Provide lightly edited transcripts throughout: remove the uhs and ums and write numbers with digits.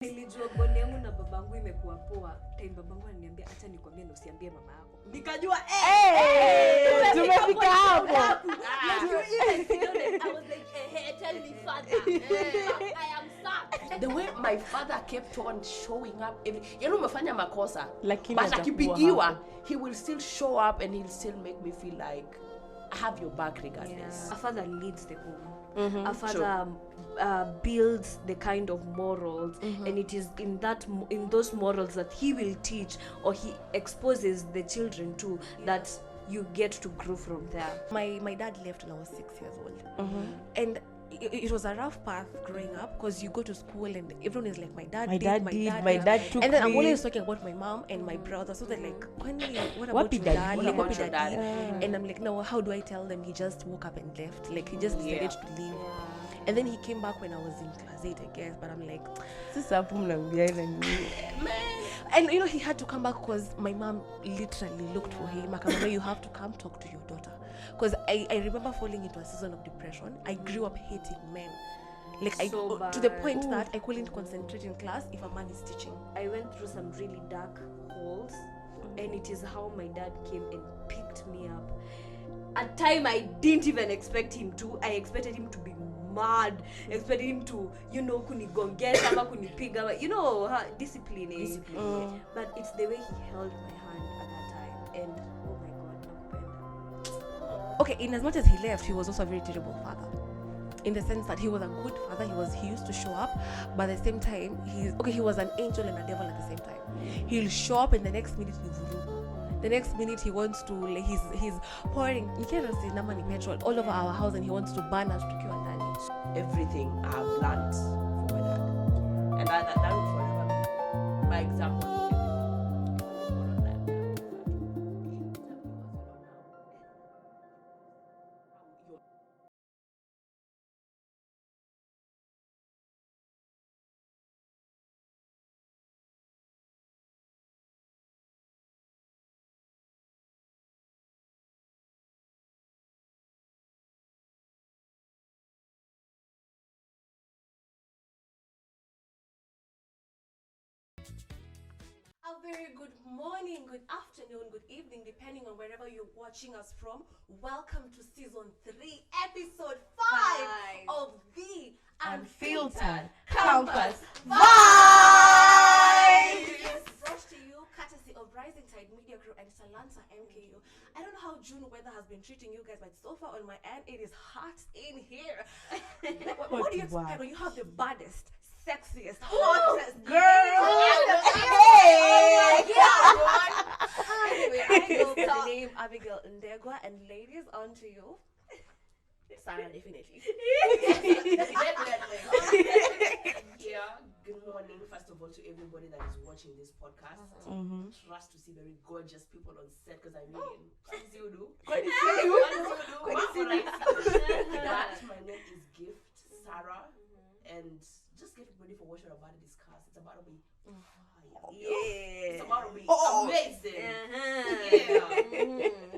Nilijua bond yangu na babangu imekuwa poa. Time babangu ananiambia acha nikwambie na usiambie mama yako. Nikajua tumefika hapo. I was like, hey, tell me father. I am sad. The way my father kept on showing up umefanya makosa. But akipigiwa, he will still show up and he'll still make me feel like I have your back regardless. Yeah. A father leads the home. A father builds the kind of morals, and it is in those morals that he will teach or he exposes the children to that you get to grow from there. My dad left when I was 6 years old, and it was a rough path growing up because you go to school and everyone is like, my dad took and then I'm always talking about my mom and my brother, so they're like, what about your dad? And I'm like, no, how do I tell them? He just woke up and left, like he just decided to leave. And then he came back when I was in class 8, I guess, but I'm like, and you know, he had to come back because my mom literally looked for him. Like, you have to come talk to your daughter. Because I remember falling into a season of depression. I grew up hating men. Like, to the point that I couldn't concentrate in class if a man is teaching. I went through some really dark holes, and it is how my dad came and picked me up. At time I didn't even expect him to. I expected him to be mad, expected him to, kunigongeza ama kunipiga, disciplining. But it's the way he held my hand at that time, and oh my God, nakupenda. Okay, in as much as he left, he was also a very terrible father. In the sense that he was a good father, he used to show up, but at the same time, he was an angel and a devil at the same time. He'll show up and the next minute the next minute he wants to, like, he's pouring petrol all over our house and he wants to burn us tukiwa ndani. Everything I've learned from my dad, and that will forever be my example. A very good morning, good afternoon, good evening, depending on wherever you're watching us from. Welcome to season 3, episode 5 of the Unfiltered Campus Vibes. Brought to you courtesy of Rising Tide Media Crew and Salanta MKU. I don't know how June weather has been treating you guys, but so far on my end, it is hot in here. What do you expect when you have the baddest, sexiest, hottest girl? Anyway, I go by the name Abigail Ndegwa, and ladies, on to you. Sarah, definitely. Yeah, good morning, first of all, to everybody that is watching this podcast. Trust to see very gorgeous people on set, because I mean, But my name is Gift Sarah, and just get ready for what you're about to discuss. It's about to be it's about to be amazing.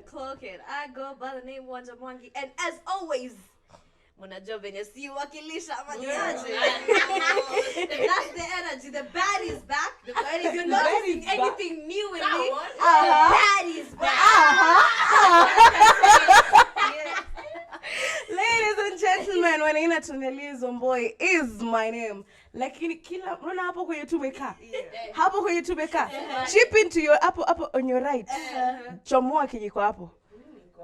Cloak it. I go by the name Wanja Mwangi, and as always, munajua venye si wakilisha manyaje. That's the energy. The bad is back. If you're not seeing anything new in me, the bad is back. Ladies and gentlemen, when ina tunelizo boy is my name. Lakini kila unaona hapo kwenye tumeka. Hapo kwenye tumeka. Chip into your hapo on your right. Chomoa kijiko hapo.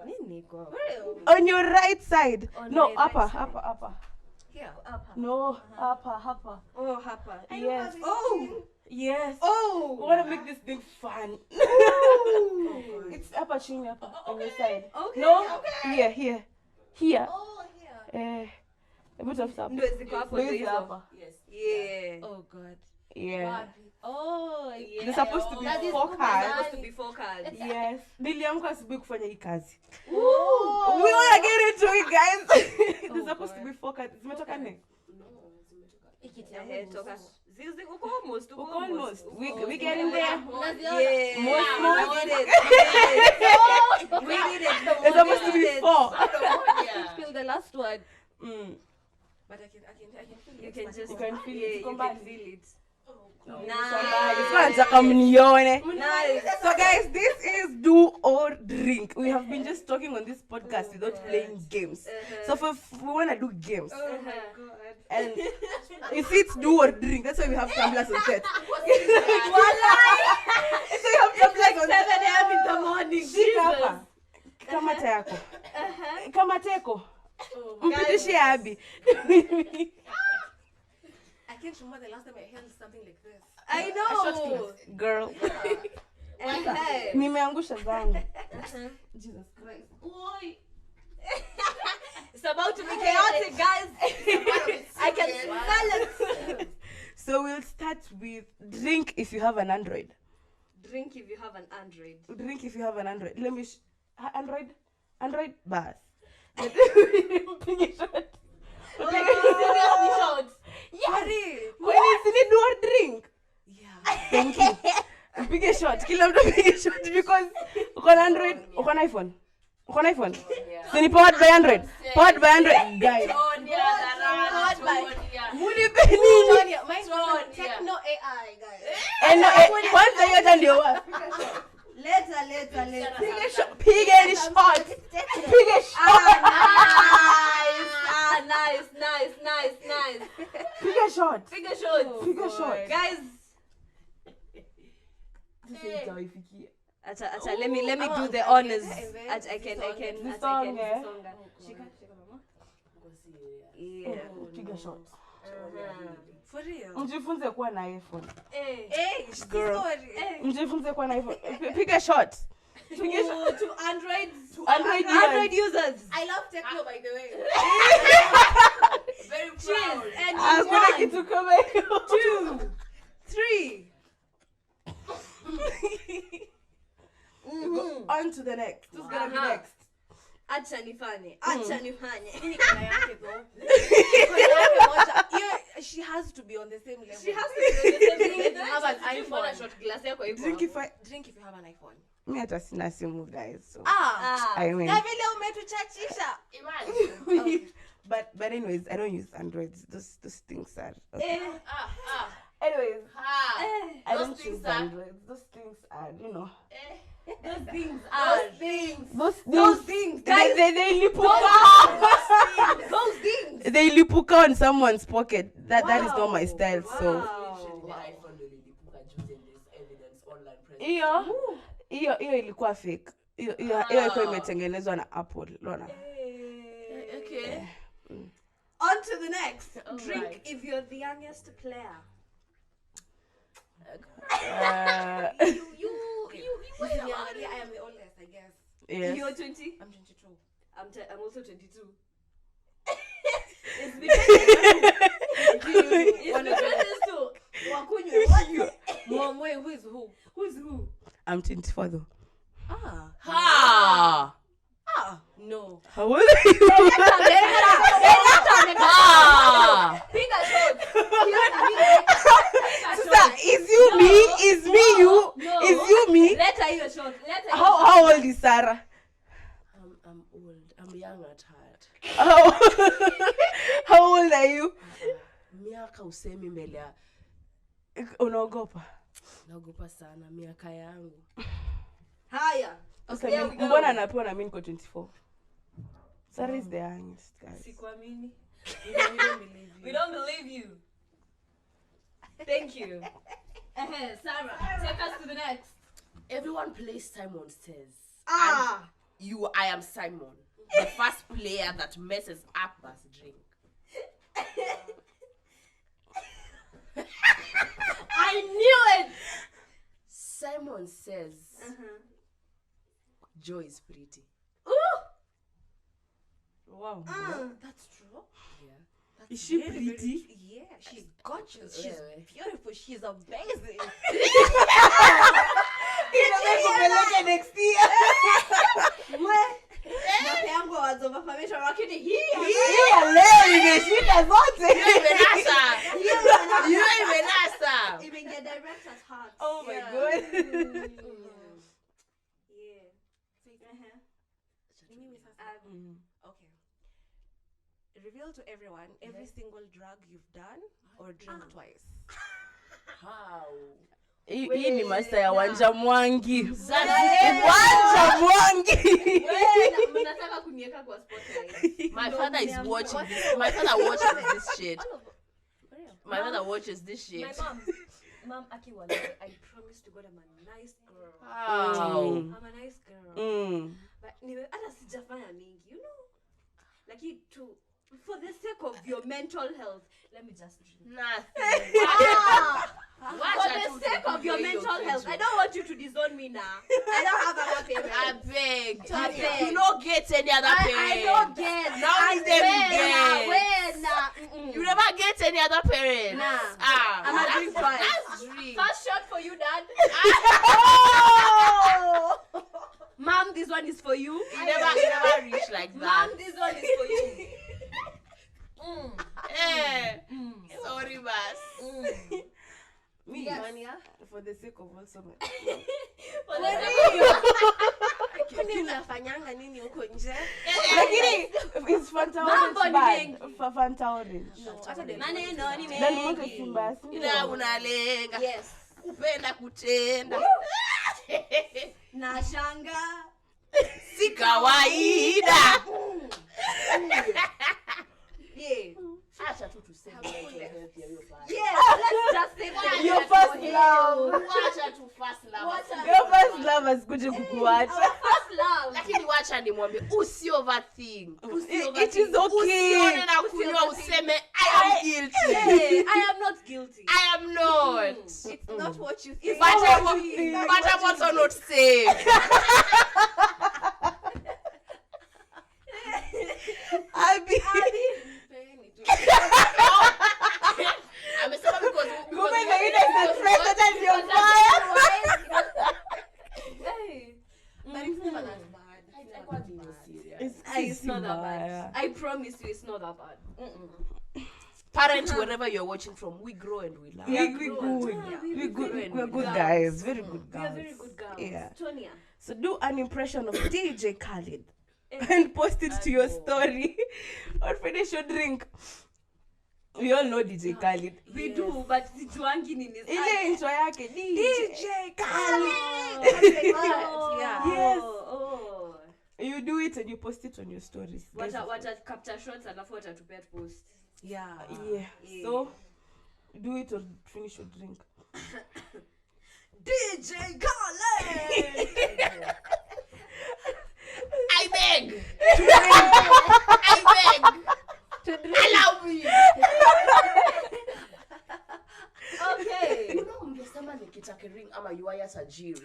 Nini kwa? On your right side. No, hapa. Here, hapa. No, hapa. Oh, hapa. Yes. Oh. Yes. Oh. We want to make this thing fun. It's hapa chini hapa on your side. Okay. No? Okay. Here. Oh, here. A bit of stuff. Ndio ziko hapo hizo. Yes. Yeah. Oh, God. Yeah. Oh, yeah. They're supposed to be focused. Yes. Niliamka asubuhi kufanya hii kazi. We want to get into it, guys. They're supposed to be focused. Zimetoka nini? Toka. Zizi uko almost. We get in there. Yeah. Most. We did it. It's supposed to be 4. Feel the last one. But I can feel it. You can feel it. You can feel it. Nataka mnione. Nice. So guys, this is do or drink. We have been just talking on this podcast without playing games. So if we want to do games, Oh my god. and if it's do or drink, that's why we have tumblers on set. So we have tumblers on 7 a.m. in the morning. Hapa. Kamata yako. Kamata yako. Mpitishie Abby. I can't remember the last time I held something like this. I know. Girl. Nimeangusha zangu. Jesus Christ. It's about to be chaotic, guys. I can smell it. So we'll start with drink if you have an Android. Drink if you have an Android. Drink if you have an Android. Let me Android bus. Pick a shot. Seriously short. Yeah. When is it do or drink? Yeah. Thank you. Pick a shot. Kila mtu pick a shot because uko na Android, uko na iPhone. Uko na iPhone. So ni powered by Android. Powered by Android. Guys. Muni penini. Techno AI, guys. Kwanza yote ndio wapi? Later. Pick a shot. Pick a shot. Pick a shot. Nice. Pick a shot. Pick a shot. Pick a shot. Guys. Acha, let me do the honors. I can. Songa. Yeah. Pick a shot. For real. Mjifunze kuwa na iPhone. Girl. Mjifunze kuwa na iPhone. Pick a shot. To Android users. I love techno, by the way. Very proud. Cheers. And Hakuna kitu kama hiyo. 2, 3. On to the next. Who's gonna be next? Acha nifanye. She has to be on the same level. She has to be on the same thing. Have an iPhone. Shot glass yako hivyo. Drink if you have an iPhone. me hata sina simu guys. So I mean. Na vile umetuchachisha. Imagine. But anyways, I don't use Androids. Those things are okay. Ah. Anyways, I Those don't things use are- Androids. Those things are, you know. Those things. Those things. Guys, They lipuka. Those things. They lipuka on someone's pocket. That is not my style. So The iPhone will lipuka using this evidence online presence. hiyo ilikuwa fake. Hiyo ilikuwa imetengenezwa na Apple. Lona. Okay. On to the next. Drink Alright. if you're the youngest player. You I am the oldest, I guess. Yes. You're 20. I'm 22. I'm also 22. It's One of between these two. Wakunywe, what? Mom, wait, who is who? Who's who? I'm 24 though. No. How old are you? Pick a shot. Sister, is you me? Is me you? No. Is you me? Let her hear a shot. How old is Sarah? I'm old. I'm young at heart. How old are you? Miaka usemi mbele ya Unaogopa? naogopa sana miaka yangu. Higher. Okay, There we go. mbona anapewa na mimi niko 24? Sarah is the youngest, guys. Sikuamini. We don't believe you. We don't believe you. Thank you. Sarah, take us to the next. Everyone plays Simon Says. Ah. I am Simon. The first player that messes up must drink. I knew it. Simon Says. Joy is pretty. Wow. That's true. Yeah. Is she Very, pretty? very- yeah, she's gorgeous. She's Yeah. beautiful. She's amazing. Inapeleka next year. Mape yangu was of affirmation lakini hii Hii leo imeshinda zote. You even asked even get director's heart. Oh my Yeah. god. Yeah. Okay. Reveal to everyone every single drug you've done or drink twice. How? Hii ni master ya Wanja Mwangi. Wanja Mwangi. Mnataka kuniweka kwa spotlight. My father is watching this. My father watches this shit. My father watches this shit. Mom, Akiwala, I promise to God I'm a nice girl. Wow. I'm a nice girl. But hata sijafanya mingi, you know. Like for the sake of your mental health, let me just drink. Nothing. For the sake of your mental health, I don't want you to disown me now. I don't have other parents. I beg. beg. You don't get any other parents. I don't get. Now I them get. You never get any other parents. Nah. I'm a drink twice. That's drink. First shot for you, Dad. Mom, this one is for you. You never reach like that. Mom, this one is for you. Sorry, boss. Me, Yes. for the sake of also my Kwani unafanyanga nini huko nje? Lakini it's Fanta Mambo orange ni bad. mengi. Fanta orange. Maneno ni Then mengi. mwaka Simba. Ila unalenga. Yes. Kupenda kutenda. Na shanga. Si kawaida. Yeah. Acha tu tuseme mental health ya hiyo pale. Yes, let's just say that. Your first love. Wacha tu first love. Your first love asikuje kukuacha. First love. Lakini wacha nimwambie overthink. It is okay. Usione na kunywa useme I am guilty. Hey, I am not guilty. I am not. It's not what you think. But I'm also not safe. Abi. Amesema because Kumbe na ile the friend that is your fire. Hey. But it's never that bad. It's not that bad. I promise you, it's not that bad. Parents, wherever you're watching from, we grow and we learn. We good. We're good guys. Very good We are guys. very good girls. Yeah. Tonya. So do an impression of DJ Khaled and post it to your story or finish your drink. We all know DJ Khaled. We do, but sijuangi nini. Ile intro yake DJ Khaled. Yeah. Yes. Oh. You do it and you post it on your stories. Wata capture shots alafu watatupea post. Yeah. Yeah. So do it or finish your drink. DJ Khaled. I beg to drink. I beg to drink. Allow me. Okay. Ungesema nikitaka ring ama yuaya sajiri.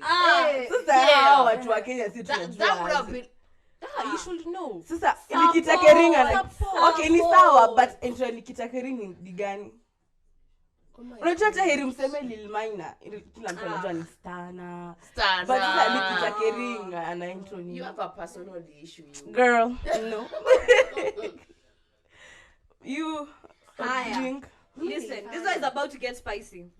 Sasa hao watu wa Kenya si That would tunajua. have been. You should know. Sasa nikitaka ring ana okay ni sawa but intro nikitaka ring ni gani? Unajua hata heri mseme Lil Maina kila mtu anajua ni Stana. Stana. But sasa nikitaka ring ana intro ni You have a personal issue. girl. No. You Haya. drink. Listen, this one is about to get spicy.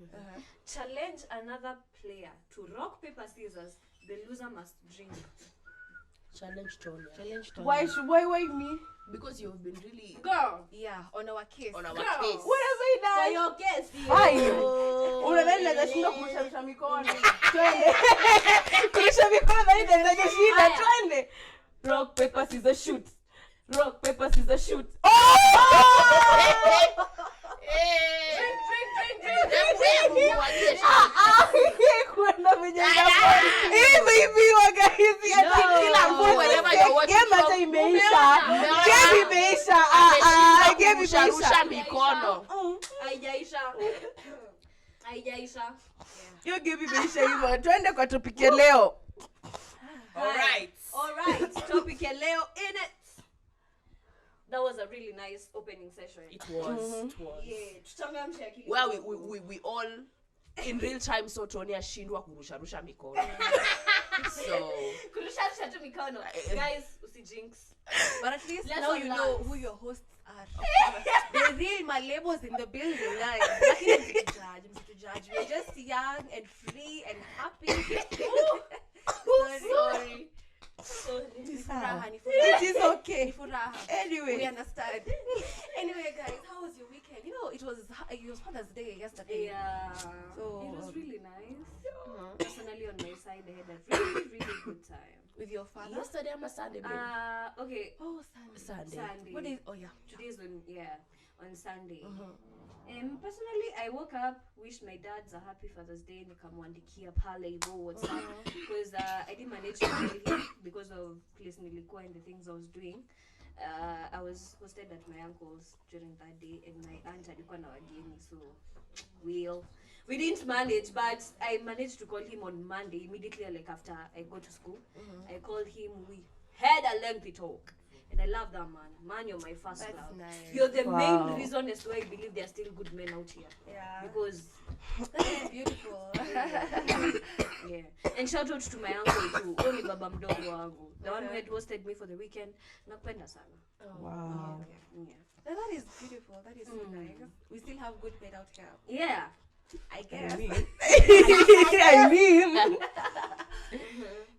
Challenge another player to rock, paper, scissors. The loser must drink. Challenge Tonya. Why me? Because you've been really Girl. Yeah, on our case. on our Girl. case. What have I For done? your case. Fine. Unadhani naweza shinda kurusha mikono. Twende. Kurusha mikono na ile naweza shinda. Twende. Rock paper scissors shoot. Rock paper scissors shoot. Kwenda vijana. Hivi wagaizi Kila mtu wherever you're watching game hata from, imeisha. Game imeisha. Game Rusha imeisha. mikono. Haijaisha. Hiyo game imeisha hivyo. Twende kwa topic ya leo. Alright. Topic ya leo in it. That was a really nice opening session. It was. Yeah, tuchangamshe akili. Well, we all in real time so Tonya shindwa kurusha mikono. So kurusha tu mikono. Guys, usijinx. But at least Let's now all you laugh. know who your hosts are. The real malebos in the building, guys. Luckily, to judge. We're just young and free and happy. sorry. Furaha, ni It is okay. furaha. We Anyway. understand. Anyway, guys, how was your weekend? You know, it was Father's Day yesterday. Yeah. So It was really had a really, really good time. With your father? Yesterday on a Sunday, babe. Okay. Oh, Sunday. What is? Oh yeah. Today's on Sunday. Personally, I woke up, wished my dads a happy Father's Day, nikamwandikia pale hivyo WhatsApp because I didn't manage to tell him because of place nilikuwa and the things I was doing. I was hosted at my uncle's during that day, and my aunt alikuwa na wageni, so we didn't manage, but I managed to call him on Monday immediately, like after I go to school. I called him. We had a lengthy talk. And I love that man. Man, you're my first love. Nice. You're the main reason as to why I believe there are still good men out here. Yeah. Because That's beautiful. yeah. And shout out to my uncle too. Only baba mdogo wangu. The one who had hosted me for the weekend. Nakupenda sana. Wow. Yeah. Now that is beautiful. That is so nice. We still have good men out here. Yeah. I guess. I mean.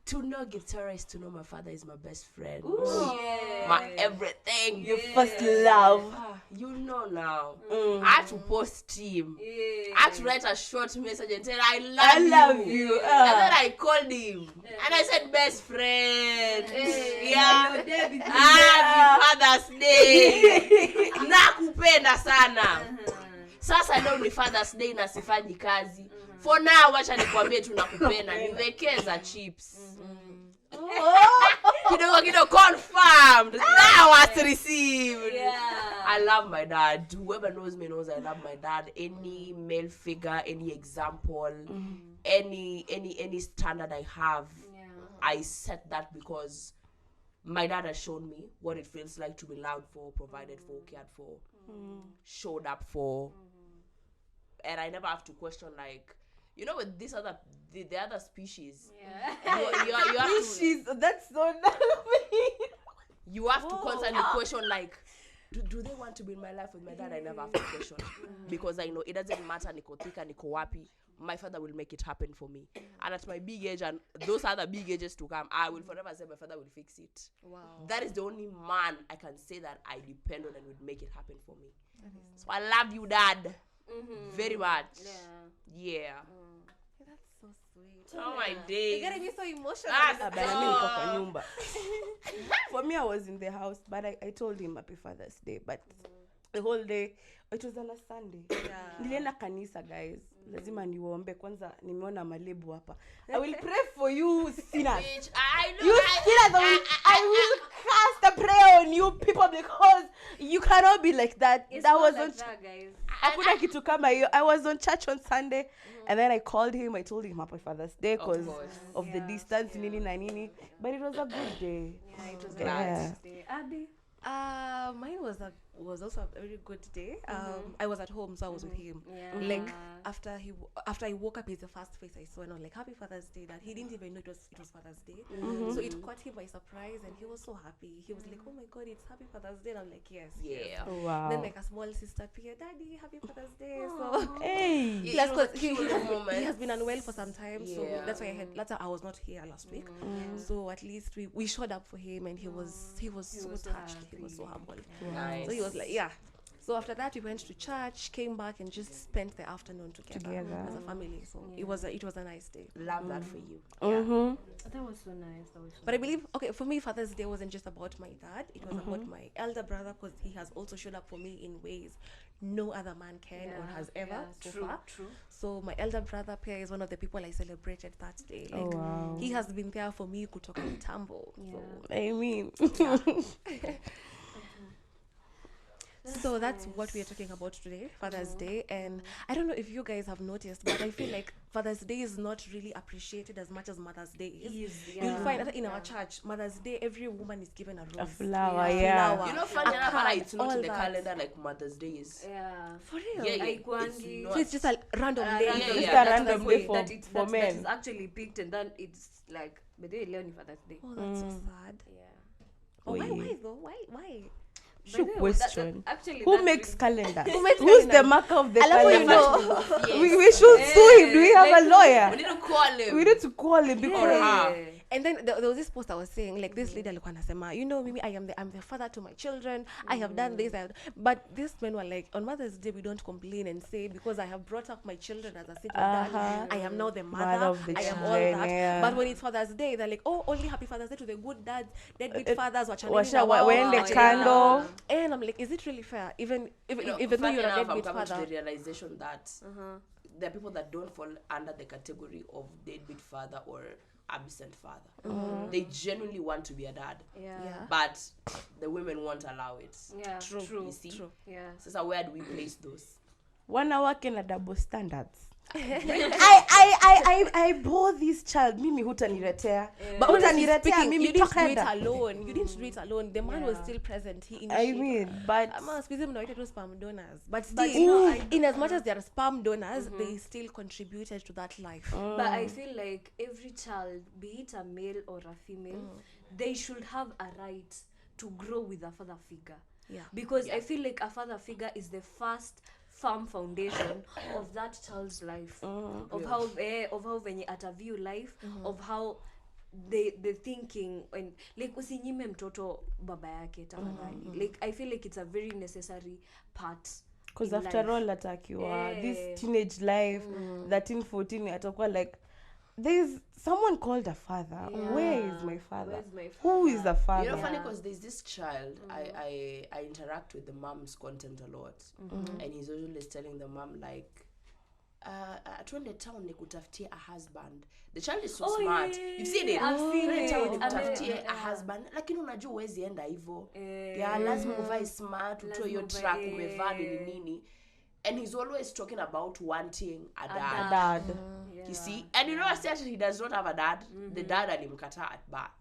To know guitarist, to know my father is my best friend. Ooh, yeah. My everything. Your first love. You know now. I had to post him. Yeah. I had to write a short message and tell I love you. And then I called him. And I said, best friend. Yeah. Happy Father's Day. Nakupenda sana. Sasa leo ni Father's Day na sifanyi kazi. For now, wacha nikwambie tunakupenda. Niwekeza chips. Kidogo confirmed. Now was received. Yeah. I love my dad. Whoever knows me knows I love my dad. Any male figure, any example, any standard I have, I set that because my dad has shown me what it feels like to be loved for, provided for, cared for, showed up for. And I never have to question, like, you know, with this other the other species, you have to, That's so nice. you have to constantly question, like, do they want to be in my life with my dad? I never have to question because I know it doesn't matter niko thika, niko wapi, my father will make it happen for me. And at my big age and those other big ages to come, I will forever say my father will fix it. Wow. That is the only man I can say that I depend on and would make it happen for me. So I love you, Dad, very much. Yeah. That's so sweet. Oh my You're days. getting me so emotional. For me, I was in the house, but I told him happy Father's Day. But the whole day, it was on a Sunday. Nilienda kanisa, guys. Lazima niwaombe kwanza, nimeona malebu hapa. I will pray for you, sinners. Bitch, I know. You sinners, I will cast a prayer on you people because you cannot be like that. It's that not was like on that, guys. hakuna kitu kama hiyo. I was on church on Sunday and then I called him. I told him happy Father's Day because of the distance, nini na nini. But it was a good day. Yeah, it was a Yeah. nice day. Abby? Mine was also a very good day. I was at home, so I was with him. Yeah. Like after I woke up, he's the first face I saw, and I was like, "Happy Father's Day!" That he didn't even know it was Father's Day. So it caught him by surprise, and he was so happy. He was like, "Oh my God, it's Happy Father's Day!" And I'm like, "Yes." Yeah. Oh, wow. Then like a small sister, Pia, Daddy, Happy Father's Day. So Hey. plus, because he moment. has been unwell for some time, so Yeah. that's why I was not here last week. So at least we showed up for him, and he was so touched. He was so humble. Nice. So he was like, yeah. So after that, we went to church, came back, and just spent the afternoon together. As a family. So it was a nice day. Love that for you. That was so nice. But I believe, okay, for me, Father's Day wasn't just about my dad. It was about my elder brother, because he has also showed up for me in ways no other man can or has ever so far. True. So my elder brother, Pierre, is one of the people I celebrated that day. Like, he has been there for me kutoka kitambo. I mean. So that's what we are talking about today, Father's Day. And I don't know if you guys have noticed, but I feel like Father's Day is not really appreciated as much as Mother's Day is. You'll find that in our church, Mother's Day, every woman is given a rose. A flower, Flower. You know, funny enough, card, it's not all in the that. calendar like Mother's Day is. Yeah. For real? Yeah, Haikuangi. So it's just a random day. random Just Yeah, a that's random way day that it's for that men. is actually picked, and then it's like the day Leonie Father's Day. Oh, that's so sad. Yeah. Oh, why Wait. though? Why? Should By the way, question. actually, Who that makes really- calendar? makes Who's calendar? the marker of the Alafu you calendar? know. We should sue him. Do we have a We lawyer? need to call him. We need to call him because her. And then there was this post I was saying, like, this lady alikuwa anasema, you know, Mimi, I'm the father to my children. I have done this. But these men were like, on Mother's Day, we don't complain and say, because I have brought up my children as a single dad, I am now the mother. Of the I am all children, that. yeah. But when it's Father's Day, they're like, oh, only happy Father's Day to the good dads, deadbeat fathers, waende kando. And I'm like, is it really fair? Even though you're a funny enough, I'm deadbeat coming to father. the realization that there are people that don't fall under the category of deadbeat father or absent father. They genuinely want to be a dad, but the women won't allow it. True. You see? True. So where do we place those? Wanawake na double standards. I bore this child. Mimi hutaniletea. But hutaniletea mimi you didn't do it toka alone. You didn't do it alone. The man was still present. He I initiated. mean, but sperm donors. But still, in as much as they are sperm donors, they still contributed to that life. But I feel like every child, be it a male or a female, they should have a right to grow with a father figure. Because I feel like a father figure is the first firm foundation of that child's life, of how venye ataview life, of how the thinking, and like usinyime mtoto baba yake tafadhali. Like I feel like it's a very necessary part, because after all atakiwa this teenage life 13-14 atakuwa like, there's someone called a father. Where is my father? Who is the father? You know, funny because there's this child, I interact with the mom's content a lot, and he's always telling the mom like, twende town nikutafutie a husband. The child is so smart. You've seen it. I've seen it. Town nikutafutie a husband. Lakini unajua huwezi enda hivyo. Lazima uvae smart, utoe your track, umevaa nini. And he's always talking about wanting a dad. You see? And you know, actually he does not have a dad. The dad alimkataa at birth.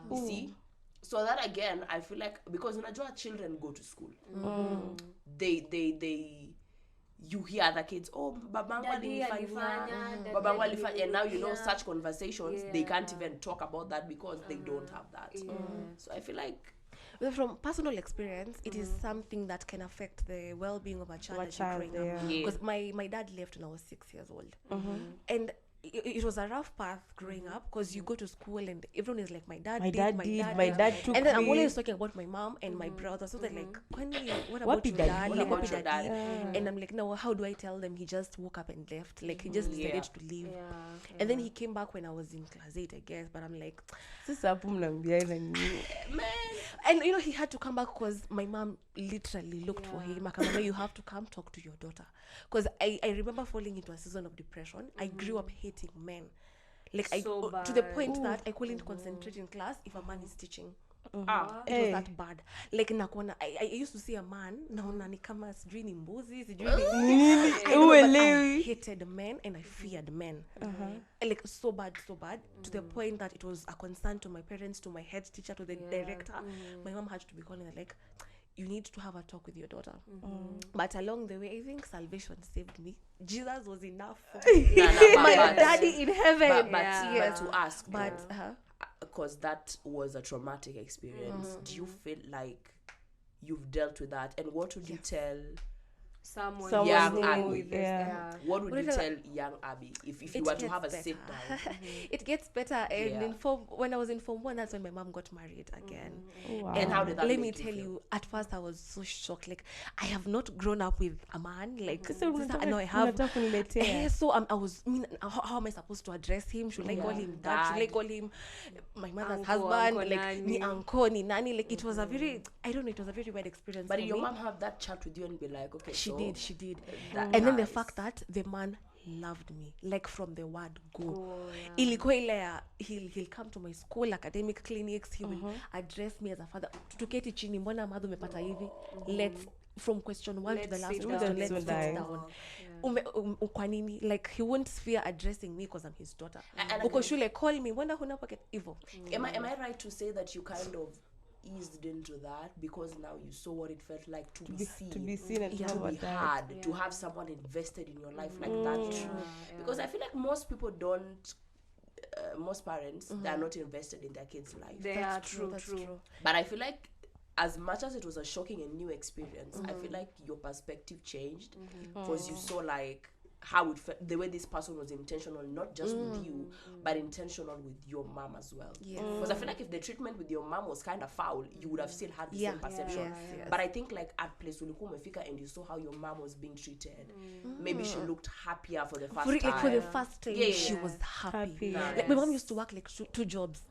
You see? So that again, I feel like, because unajua children go to school. They you hear other kids, oh, babangu alifanya, and now you know such conversations, they can't even talk about that because they don't have that. So I feel like, from personal experience, it is something that can affect the well-being of a child as you're growing up. Because my dad left when I was 6 years old, and it was a rough path growing up, because you go to school and everyone is like, my dad took, and then I'm always talking about my mom and my brother, so they're like, what about your dad? Like, what your dad? And I'm like, no, how do I tell them he just woke up and left? Like, he just decided to leave. And then he came back when I was in class 8, I guess, but I'm like, and you know, he had to come back because my mom literally looked for him. Like, you have to come talk to your daughter. Because I remember falling into a season of depression. I grew up hating men. Like, to the point that I couldn't concentrate in class if a man is teaching. It was that bad. Like, I used to see a man, naona ni kama sijui ni mbuzi, sijui ni I hated men and I feared men. Like, so bad, to the point that it was a concern to my parents, to my head teacher, to the director. My mom had to be calling, like, you need to have a talk with your daughter. But along the way, I think salvation saved me. Jesus was enough for me. My daddy in heaven. But to ask, because that was a traumatic experience, do you feel like you've dealt with that? And what would you tell someone young Abby? What would you tell young Abby if you were to have a sit down? It gets better. And when I was in Form 1, that's when my mom got married again. And how did that let me tell you, at first I was so shocked. Like, I have not grown up with a man. Like, I have. So how am I supposed to address him? Should I call him dad? Should I call him my mother's husband? Like, ni uncle, ni nani? Like, it was a very, I don't know, it was a very weird experience. But did your mom have that chat with you and be like, okay, she did. And then the fact that the man loved me, like, from the word go. Ilikuwa ile he'll come to my school, academic clinics, he will address me as a father. Tuketi chini, mbona madhu umepata hivi? Let's, from question 1 to the last question, let's sit down. Kwa nini? Like, he won't fear addressing me because I'm his daughter. Uko shule, call me, mbona huna pocket evil? Am I right to say that you kind of eased into that because now you saw what it felt like to be seen and to be heard, to have someone invested in your life like that? Because I feel like most people don't, most parents, they are not invested in their kids' life. That's true. But I feel like, as much as it was a shocking and new experience, I feel like your perspective changed because you saw like how the way this person was intentional, not just with you, but intentional with your mom as well. Because I feel like if the treatment with your mom was kind of foul, you would have still had the same perception. But I think like at place umefika and you saw how your mom was being treated, maybe she looked happier for the first time. Like for the first time, she was happy. Nice. Like my mom used to work like two jobs.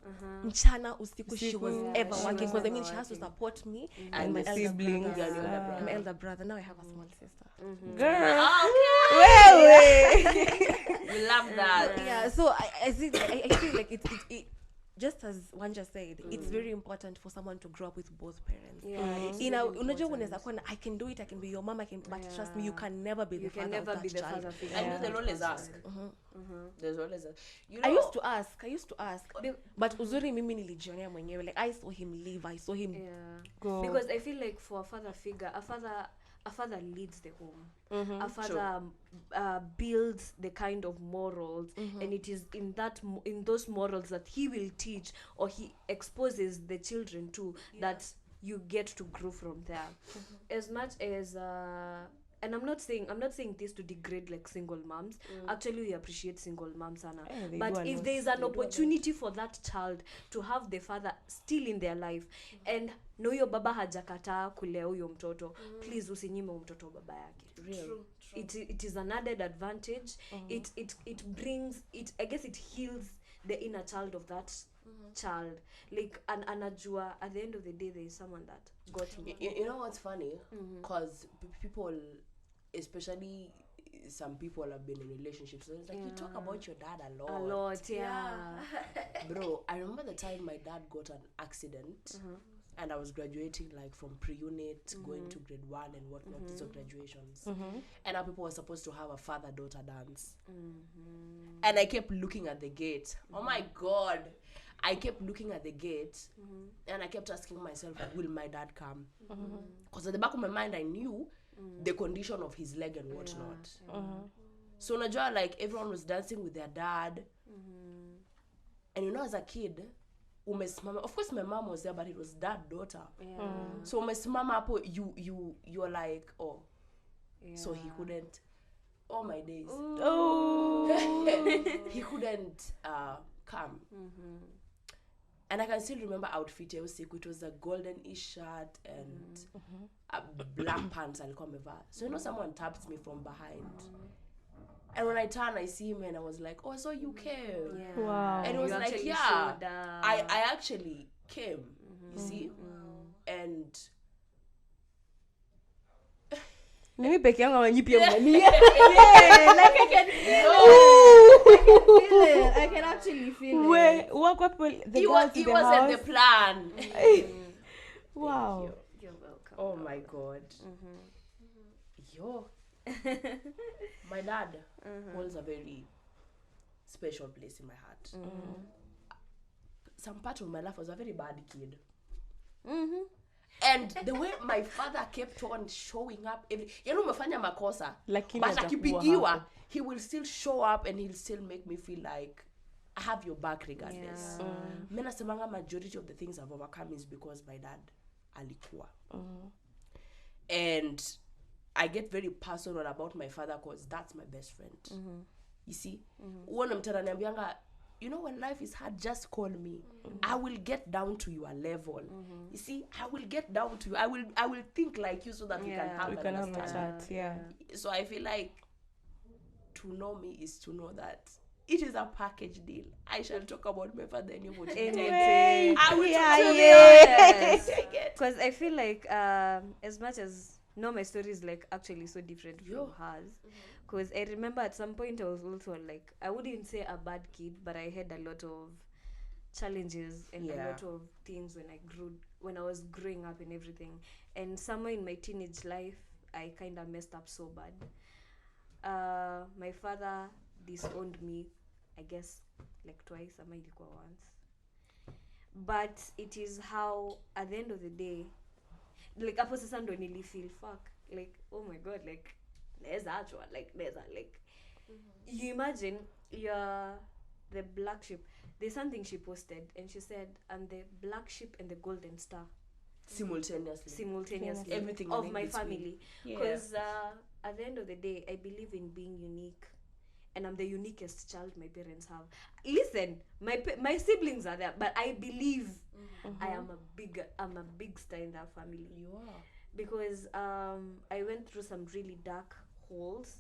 Mchana usiku, she was ever working, because I mean she has to support me and my elder siblings. brother. My elder brother. Now I have a small sister. Girl. We love that. Yeah, so I feel like it just as Wanja said, it's very important for someone to grow up with both parents. Unajua unaweza kuwa I can do it, I can be your mom, but trust me, you can never be the father of that child. I know they'll always ask. There's always you know, I used to ask, but uzuri mimi nilijionea mwenyewe. Like I saw him leave, I saw him go. Because I feel like for a father figure, a father leads the home. A father builds the kind of morals, and it is in those morals that he will teach or he exposes the children to, that you get to grow from there. As much as and I'm not saying this to degrade like single moms. Actually, we appreciate single moms, Anna. But if there is an opportunity for that child to have the father still in their life, and no yo baba hajakataa kulea huyo mtoto, please usinyime mtoto baba yake. True. It is an added advantage. It brings it, I guess it heals the inner child of that child. Like anajua at the end of the day there is someone that got me. You know what's funny? Because people, especially some people, have been in relationships, so it's like you talk about your dad a lot. Bro, I remember the time my dad got an accident, and I was graduating like from pre-unit, going to grade 1 and whatnot, these are graduations, and our people were supposed to have a father-daughter dance, and I kept looking at the gate. Oh my God, I kept looking at the gate, and I kept asking myself, will my dad come? Because at the back of my mind I knew the condition of his leg and whatnot. So unajua, like everyone was dancing with their dad, and you know, as a kid umesimama, of course my mom was there, but it was dad daughter, so umesimama hapo, you're like, oh, so he couldn't, oh my days, he couldn't come. And I can still remember outfit ya usiku. It was a golden-ish shirt and a black pants alikuwa amevaa. So you know, someone tapped me from behind. And when I turned, I see him and I was like, oh, so you came. Wow. And it was like, yeah, I actually came, you see? And Mimi peke yangu ananipia mwania. Like I can feel it. I can actually feel it. What the he wasn't the plan. Wow. You're welcome. Oh my God. Yo. My dad holds a very special place in my heart. Some part of my life was a very bad kid. And the way my father kept on showing up umefanya makosa, but akipigiwa, he will still show up and he'll still make me feel like I have your back regardless. Mimi nasemanga majority of the things I've overcome is because my dad alikuwa. And I get very personal about my father because that's my best friend. You see? Uone mtana niambianga, you know, when life is hard, just call me. I will get down to your level. You see, I will get down to you. I will think like you so that we can have a chat. So I feel like to know me is to know that it is a package deal. I shall talk about my father and you would Anything. I will Because I feel like as much as my story is like actually so different from hers. Because I remember at some point I was also like, I wouldn't say a bad kid, but I had a lot of challenges and a lot of things when I was growing up and everything. And somewhere in my teenage life, I kind of messed up so bad. My father disowned me, I guess, like twice, ama ilikuwa once. But it is how, at the end of the day, like hapo sasa ndo nilifeel fuck, like oh my God, like you imagine you're the black sheep. There's something she posted and she said, I'm the black sheep and the golden star simultaneously everything of my family, because at the end of the day, I believe in being unique. And I'm the uniquest child my parents have. Listen, my siblings are there, but I believe I'm a big star in that family. You are. Because I went through some really dark holes,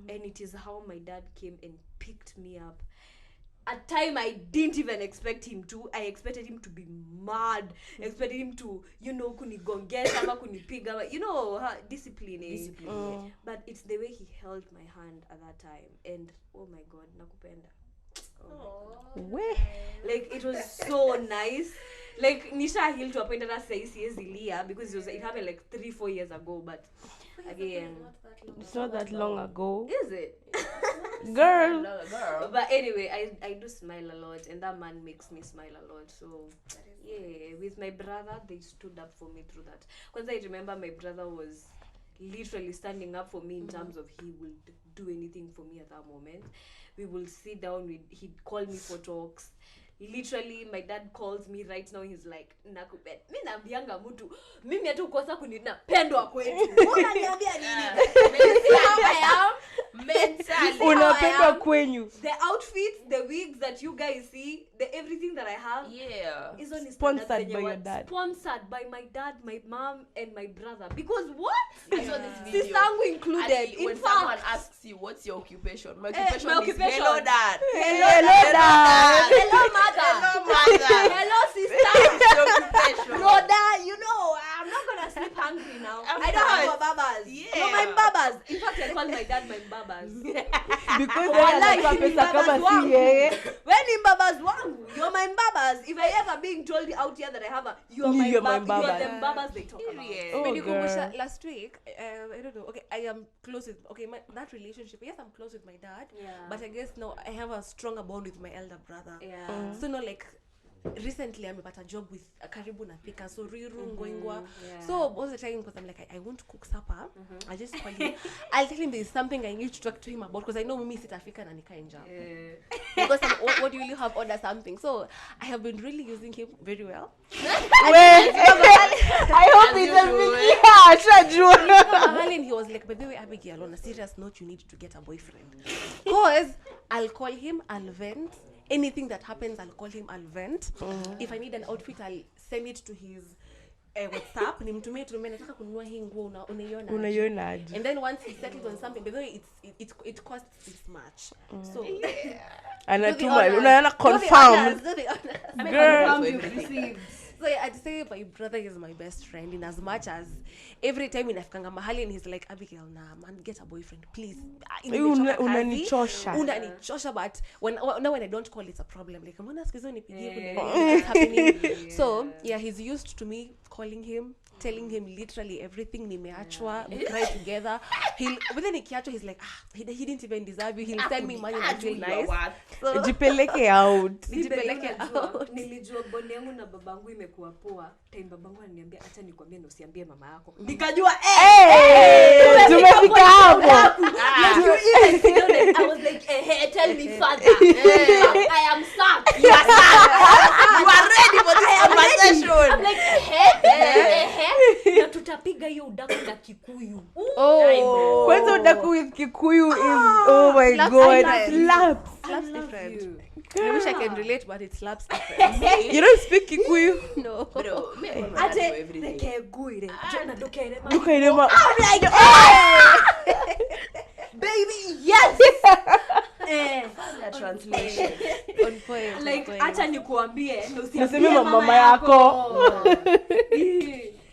and it is how my dad came and picked me up. At time I didn't even expect him to. I expected him to be mad. Expected him to, kunigongesha ama kunipiga, disciplining. But it's the way he held my hand at that time, and oh my god, nakupenda. Like, it was so nice. Like, Nisha healed to a point that I say siezi because it happened like 3-4 years ago, but again, it's not that long ago. Is it? Girl. But anyway, I do smile a lot, and that man makes me smile a lot. So yeah, with my brother, they stood up for me through that. Because I remember my brother was literally standing up for me in terms of he would do anything for me at that moment. We will sit down, he'd call me for talks. Literally, my dad calls me right now, he's like, nakupenda. Mimi naambianga mtu, mimi hata ukosa kunipendwa kwetu. Unaniambia nini? Unapendwa kwenyu. The outfits, the wigs that you guys see, everything that I have, is on sponsored by your dad. Sponsored by my dad, my mom, and my brother. Because what? I saw this video. Sistangu included. Ali, when someone asks you, what's your occupation? My occupation is hello dad. Hello dad. Hello mother. Hello mother. Hello sister. What's your occupation? Brother, I'm not gonna sleep hungry now. I don't have babas. Yeah. You're my babas. In fact, I call my dad my babas. Because anataka pesa kama si yeye. When in babas wangu, you're my babas. If I ever being told out here that I have you're my babas. You're the babas they talk about. Oh, last week, I don't know. Okay, I am close with that relationship. Yes, I'm close with my dad. Yeah. But I guess now I have a stronger bond with my elder brother. Yeah. So no, like recently I'm about a job with Karibu na Pika, so Riru Ngoingwa. So most of the time, because I'm like, I won't cook supper, I just call him. I'll tell him there's something I need to talk to him about, because I know Mimi sitafika na nika nja. Because what do you have order something? So I have been really using him very well. I hope he doesn't. And he was like, by the way, Abigail, on a serious note, you need to get a boyfriend. Because I'll call him, I'll vent. Anything that happens, I'll call him, I'll vent. If I need an outfit, I'll send it to his WhatsApp. Nimtumie nataka kununua hii nguo unaiona aje. And then once he settles on something, by the way, it costs this much. So anatuma unaona confirm. Girl, you've received. So I'd say my brother is my best friend, in as much as every time inafikanga mahali and he's like, Abigail, man, get a boyfriend, please. Unanichosha, but when I don't call, it's a problem. Like, what's happening? So yeah, he's used to me calling him, telling him literally everything. Nimeachwa, we cry together. But then he's like, he didn't even deserve you. He'll send me money and I feel nice. So, Jipeleke out. Nilijua bond yangu na babangu imekuwa poa. Time babangu ananiambia acha nikwambie na usiambie mama yako. Nikajua tumefika hapo. I was like, tell me father. I am sad. You are sad. You are ready for this conversation. I'm like, na tutapiga hiyo udaku na Kikuyu. Kwanza udaku with Kikuyu is oh my god, slaps different. I wish I can relate, but it slaps different. You don't speak Kikuyu? No. Bro, ate nekeguire. Jana dokaire ma. I'm like, baby, yes. Translation. On point. Like, acha nikuambie na usiambie mama yako.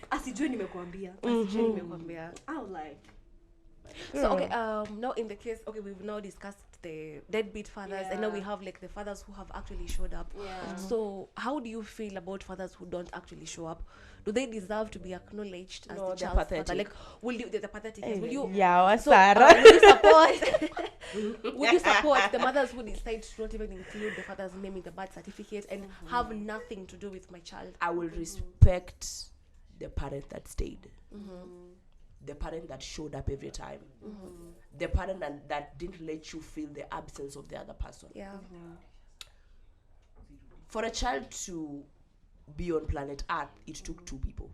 Asijue nimekuambia. I'm like, so okay, now in the case, okay, we've now discussed the deadbeat fathers, and now we have like the fathers who have actually showed up. So how do you feel about fathers who don't actually show up? Do they deserve to be acknowledged as the child's father? Like, will you, the pathetic, will you, would you support the mothers who decide to not even include the father's name in the birth certificate and have nothing to do with my child? I will respect the parent that stayed. The parent that showed up every time. The parent that didn't let you feel the absence of the other person. For a child to be on planet Earth, it took 2 people.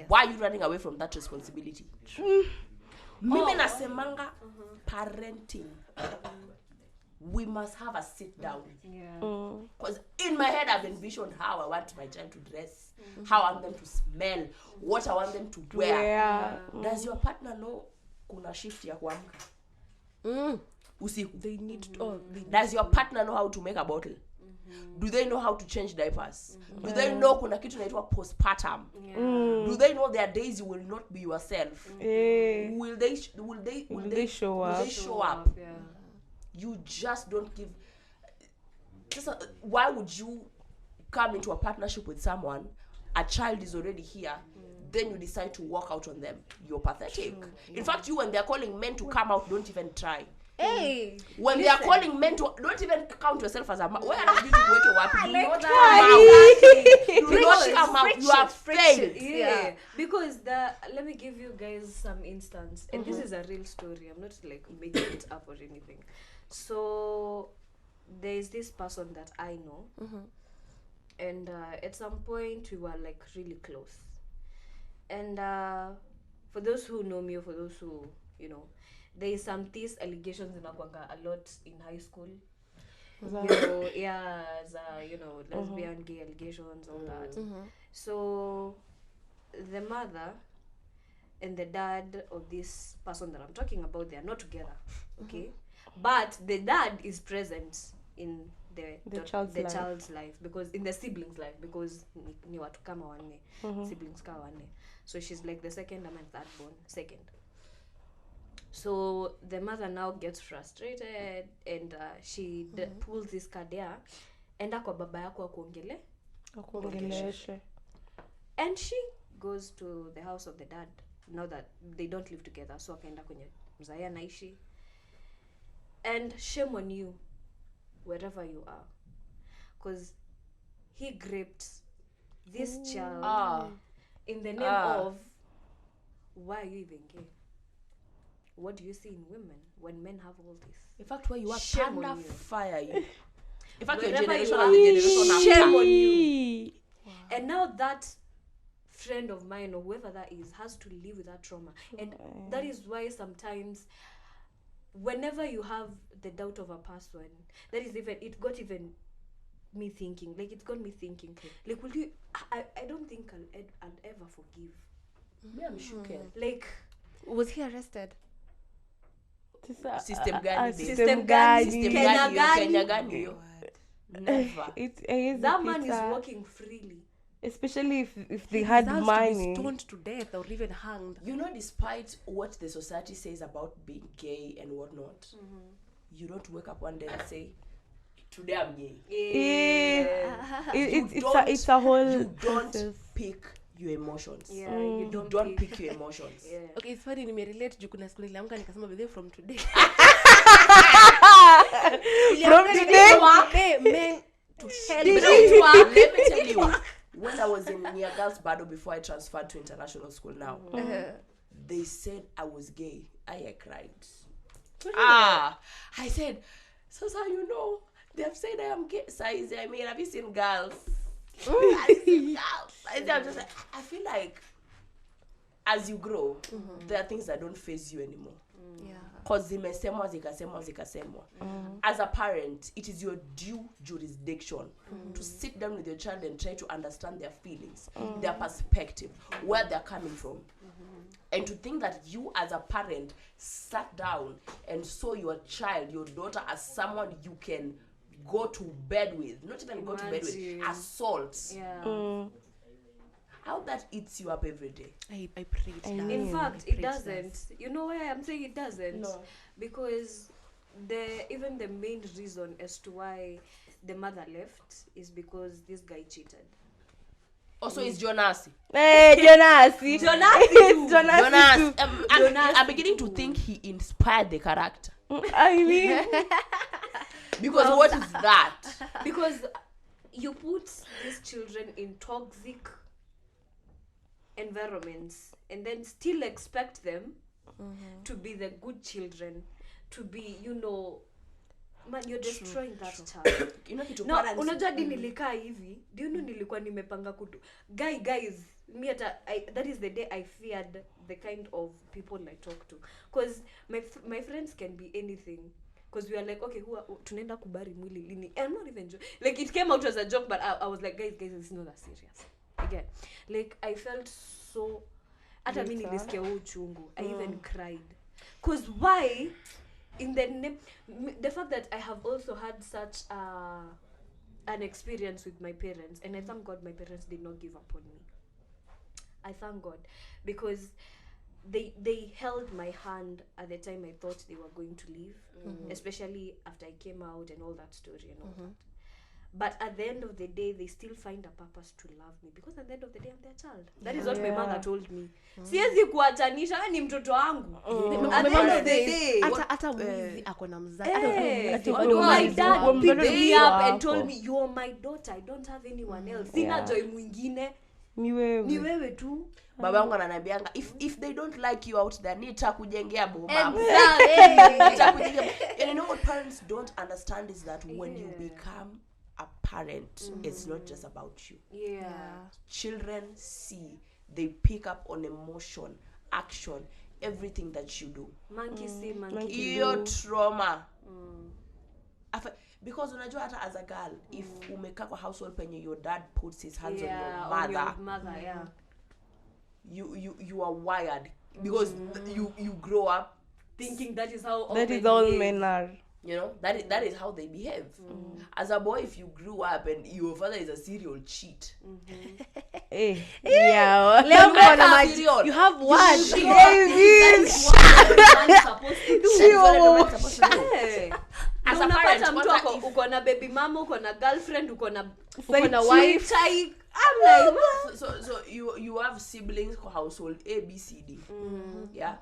Why are you running away from that responsibility? Mimi nasemanga parenting. We must have a sit down. Because in my head I've envisioned how I want my child to dress, how I want them to smell, what I want them to wear. Does your partner know kuna shift ya kuamka? Usiku. They need to, Does your partner know how to make a bottle? Do they know how to change diapers? Do they know kuna kitu inaitwa postpartum? Do they know there are days you will not be yourself? Will they show up? Will they show up? Yeah. You just don't give. Why would you come into a partnership with someone? A child is already here. Then you decide to walk out on them. You're pathetic. In fact, you, when they're calling men to come out, don't even try. hey, When they are calling men to, don't even count yourself as a man. Where are you working up? Do not come out. You are failed. Yeah. Because let me give you guys some instance, and this is a real story. I'm not like making it up or anything. So there is this person that I know, and at some point we were like really close. And for those who know me, or for those who there is some these allegations in Akwanga a lot in high school. Lesbian, gay allegations, all that. So the mother and the dad of this person that I'm talking about, they are not together, okay? But the dad is present in the child's life, because in the siblings' life, because ni watu kama wanne, siblings kama wanne. So she's like the second and third born, second. So the mother now gets frustrated, and she pulls this card there, enda kwa baba yako akuongeleshe. And she goes to the house of the dad, now that they don't live together. So akaenda kwenye mzee anaishi. And shame on you, wherever you are, because he raped this child in the name of, why are you even gay? What do you see in women when men have all this? In fact, where you are, shame thunder on you. fire you. In fact, your Wherever generation you and the generation after. shame on you. Wow. And now that friend of mine, or whoever that is, has to live with that trauma. And that is why sometimes, whenever you have the doubt of a person, it got me thinking. Like, it got me thinking. Like, will you? I don't think I'll ever forgive. Me, I'm shook. Like, was he arrested? System gani? Kenya gani. Never. That man is walking freely. Especially if they had money. To be stoned to death or even hanged. Despite what the society says about being gay and whatnot, you don't wake up one day and say, today I'm gay. It's a whole You don't pick your emotions. You don't pick your emotions. Okay, it's funny, nimerelate juu kuna siku niliamka nikasema bebe from today. From today? Men to hell. Let me tell you, when I was in near girls battle before I transferred to international school now, they said I was gay. I cried. I said, so they have said I am gay. Size, I mean, have you seen girls? I feel like as you grow, there are things that don't faze you anymore. Because zimesemwa zikasemwa. As a parent, it is your due jurisdiction to sit down with your child and try to understand their feelings, their perspective, where they're coming from. And to think that you as a parent sat down and saw your child, your daughter, as someone you can go to bed with, not even go to bed with, assault. How that eats you up every day. I prayed. In fact, it doesn't. You know why I'm saying it doesn't? No. Because even the main reason as to why the mother left is because this guy cheated. Also, it's Jonas. Hey, Jonas. Jonas. I'm beginning to think he inspired the character. I mean, because what is that? Because you put these children in toxic environments and then still expect them to be the good children, to be, man, you're destroying that child. You know kitu No, parents unajua di nilikaa hivi. Do you know nilikuwa nimepanga kutu. Guys, me that is the day I feared the kind of people I talk to, because my friends can be anything, because we are like, okay, tunaenda kubari mwili lini. I'm not even like, it came out as a joke, but I was like, guys, this is not that serious. Again, like I felt so hata mimi nilisikia uchungu. I even cried, because why in the name, the fact that I have also had such an experience with my parents, and I thank God my parents did not give up on me. I thank God, because they held my hand at the time I thought they were going to leave, especially after I came out and all that story and all that. But at the end of the day, they still find a purpose to love me, because at the end of the day, I'm their child. That is what my mother told me. Siwezi kuachanisha, ni mtoto wangu. At the end of the day, hata mwizi akona mzazi. My dad picked me up and told me, you're my daughter, I don't have anyone else. Sina joy mwingine. Ni wewe tu. Baba yangu ananiambianga, if they don't like you out there, nitakujengea bomba. Exactly. And you know what parents don't understand is that when you become a parent, it's not just about you. Yeah. Children see, they pick up on emotion, action, everything that you do. Monkey see, monkey Your trauma. Because unajua hata as a girl, if umekaa kwa household penye your dad puts his hands on your mother, you are wired, because you grow up thinking that is how all men are. You know, that is how they behave. As a boy, if you grew up and your father is a serial cheat, Yeah. You have one. As a parent, mtu uko na baby mama, uko na girlfriend, uko na wife. I'm like, so you have siblings household A, B, C, D. Yeah.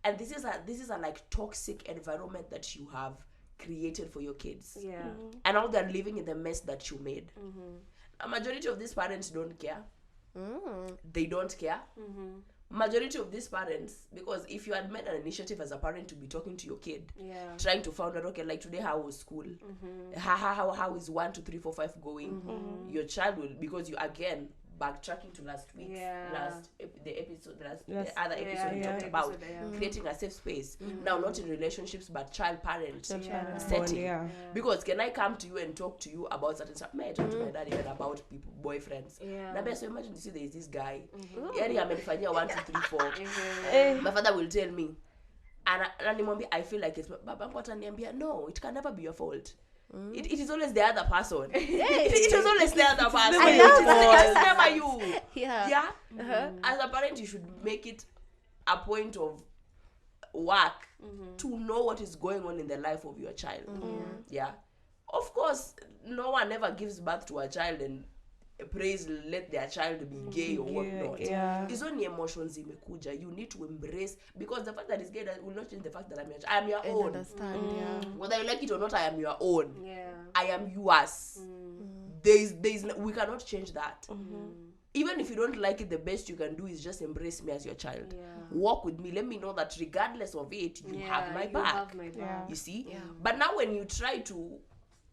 And this is a like toxic environment that you have created for your kids. Yeah. And now they're living in the mess that you made. A majority of these parents don't care. They don't care. Majority of these parents, because if you had made an initiative as a parent to be talking to your kid, trying to find out, okay, like today how was school, how is 1 2 3 4 5 going, your child will, because you again backtracking to last week's the other episode we talked about creating a safe space. Now not in relationships but child-parent setting. Because can I come to you and talk to you about certain stuff? May I talk to my dad even about people, boyfriends? So imagine you see there is this guy. Yani amenifanyia 1 2 3 4. My father will tell me, and I feel like it's babangu ataniambia, no, it can never be your fault. It is always the other person. It is always the other person. It's never you. Yeah. As a parent, you should make it a point of work to know what is going on in the life of your child. Yeah. Of course, no one ever gives birth to a child and let their child be gay or whatnot. It's only emotions imekuja. You need to embrace, because the fact that it's gay will not change the fact that I am your own. Understand, Whether you like it or not, I am your own. I am yours. We cannot change that. Even if you don't like it, the best you can do is just embrace me as your child. Walk with me. Let me know that regardless of it, you have my back. You see? But now when you try to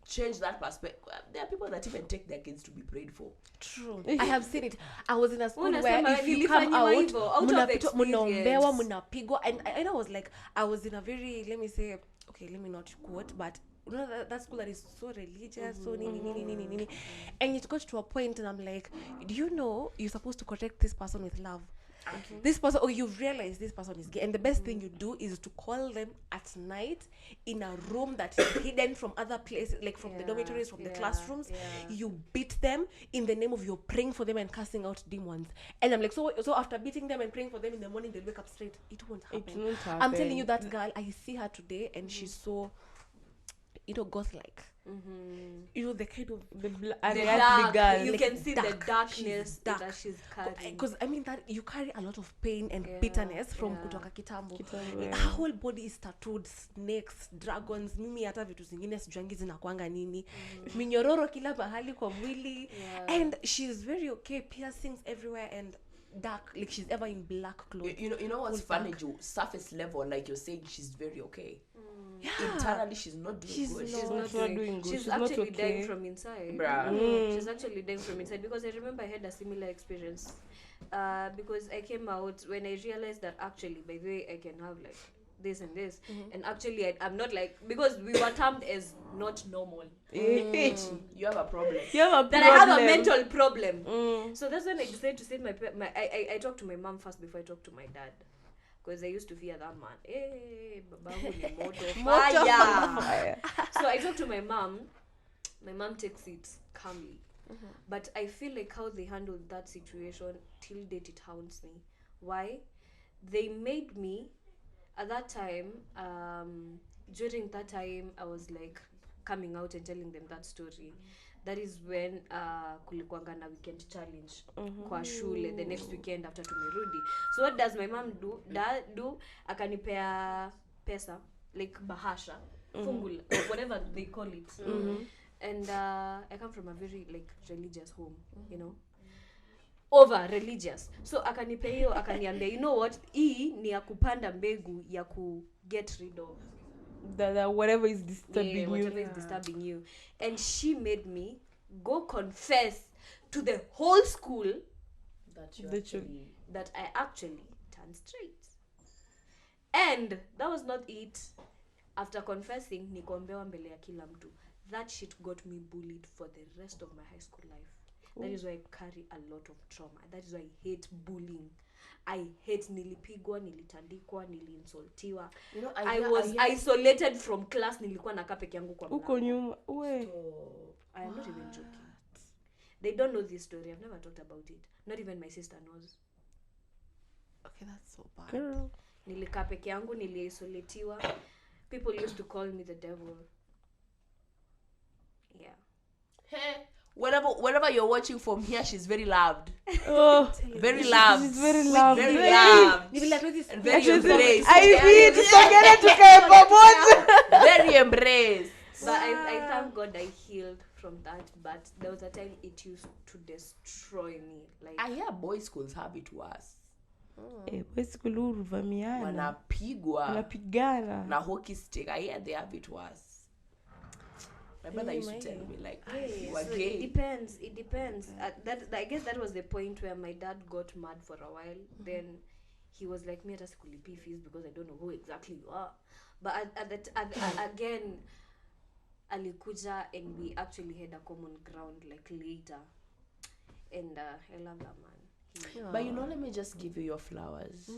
change that perspective, there are people that even take their kids to be prayed for. True. I have seen it. I was in a school where if you come out munaombewa, munapigwa, and I was like, I was in a very, let me not quote, but you know that school that is so religious, so nini. And it got to a point and I'm like, do you know you're supposed to correct this person with love? This person, you've realized this person is gay, and the best thing you do is to call them at night in a room that is hidden from other places, like from the dormitories, from the classrooms. You beat them in the name of you're praying for them and casting out demons. And I'm like, so after beating them and praying for them in the morning, they'll wake up straight. It won't happen. I'm telling you, that girl, I see her today and she's so, goth-like. The kind of the dark girl. You can see the darkness that she's carrying. Because I mean that you carry a lot of pain and bitterness from kutoka kitambo. Her whole body is tattooed, snakes, dragons. Mimi hata vitu zingine sijuangi zinakuanga nini. Minyororo kila mahali kwa mwili. And she's very okay, piercings everywhere, and dark, like she's ever in black clothes. You know what's Full funny, dark. Ju? Surface level, like you're saying, she's very okay. Yeah. Internally, she's not doing She's good. She's not not doing good. She's She's not actually dying okay. from inside. Bruh. She's actually dying from inside, because I remember I had a similar experience. Because I came out when I realized that actually, by the way, I can have like this and this, and actually I'm not like, because we were termed as not normal. You have a problem. You have a That I have a problem. mental problem. So that's when I decided to say to I talked to my mom first before I talked to my dad, because I used to fear that man. Hey, baba huni moto fire. So I talked to my mom. My mom takes it calmly, but I feel like how they handled that situation till date, it haunts me. Why? They made me at that time. During that time, I was like coming out and telling them that story. That is when kulikuanga na weekend challenge kwa shule the next weekend after tumerudi. So what does my mom do? Akanipea pesa, like bahasha, fungula, or whatever they call it. And I come from a very like religious home, you know, over religious. So akanipea hiyo, akaniambia, you know what, hii ni ya kupanda mbegu ya ku get rid of That whatever is disturbing whatever you. is disturbing you. And she made me go confess to the whole school that I actually turned straight. And that was not it. After confessing, nikaombewa mbele ya kila mtu. That shit got me bullied for the rest of my high school life. That is why I carry a lot of trauma. That is why I hate bullying. I hate nilipigwa, nilitandikwa, niliinsultiwa. You know, I was isolated from class. Nilikuwa nakaa peke yangu kwa mlango. Uko nyuma. We. I am not even joking. They don't know this story. I've never talked about it. Not even my sister knows. Okay, that's so bad. Girl. Nilikaa peke yangu, niliisolatiwa. People used to call me the devil. Yeah. Hey, whenever you're watching from here, she's very loved. Oh, Very loved. she's very loved. Very loved. Ni vile hatuwezi And very Actually, embraced. I mean, tusongene tukae pamoja. Very embraced. But I thank God I healed from that. But there was a time it used to destroy me. Like, I hear boys' schools have it worse. Basically uruvamiana. Wanapigwa Wanapigana. na hockey stick. I hear they have it worse. My brother used to tell me, like, you are so gay. It depends. I guess that was the point where my dad got mad for a while. Then he was like, me at kulipi fees because I don't know who exactly you are. But again, alikuja and we actually had a common ground like later. And I love that man. But you know, let me just give you your flowers.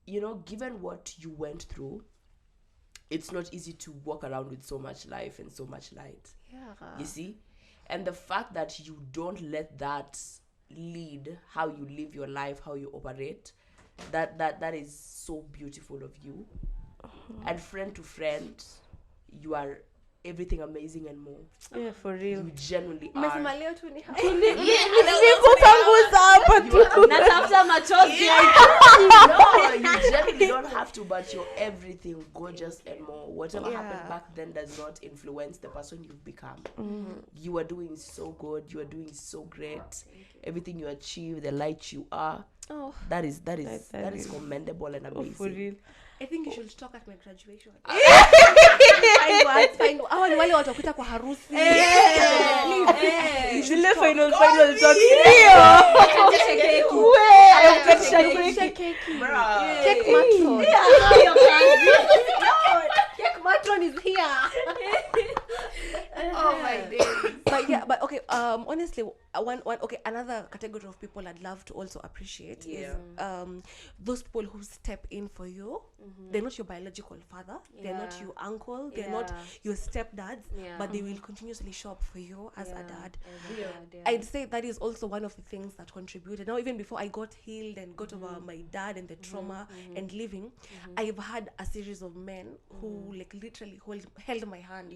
You know, given what you went through, it's not easy to walk around with so much life and so much light. Yeah. You see? And the fact that you don't let that lead how you live your life, how you operate, that is so beautiful of you. And friend to friend, you are everything amazing and more. Yeah, for real. You genuinely are. Umesema leo tu ni hapa. Nikupanguza hapa tu. Natafuta machozi. No, you generally don't have to, but you're everything gorgeous and more. Whatever happened back then does not influence the person you've become. You are doing so good. You are doing so great. Everything you achieve, the light you are. Oh, That is commendable and amazing. For real. I think you should talk at my graduation. Find hawa ni wale watakuita kwa harusi. Zile final talks ndio. We, ukatisha Cake Bruh. matron. Cake matron is here. Oh my days. But okay, honestly, another category of people I'd love to also appreciate is those people who step in for you. They're not your biological father, they're not your uncle, they're not your stepdads, but they will continuously show up for you as a dad. I'd say that is also one of the things that contributed. Now, even before I got healed and got over my dad and the trauma and living, I've had a series of men who like literally held my hand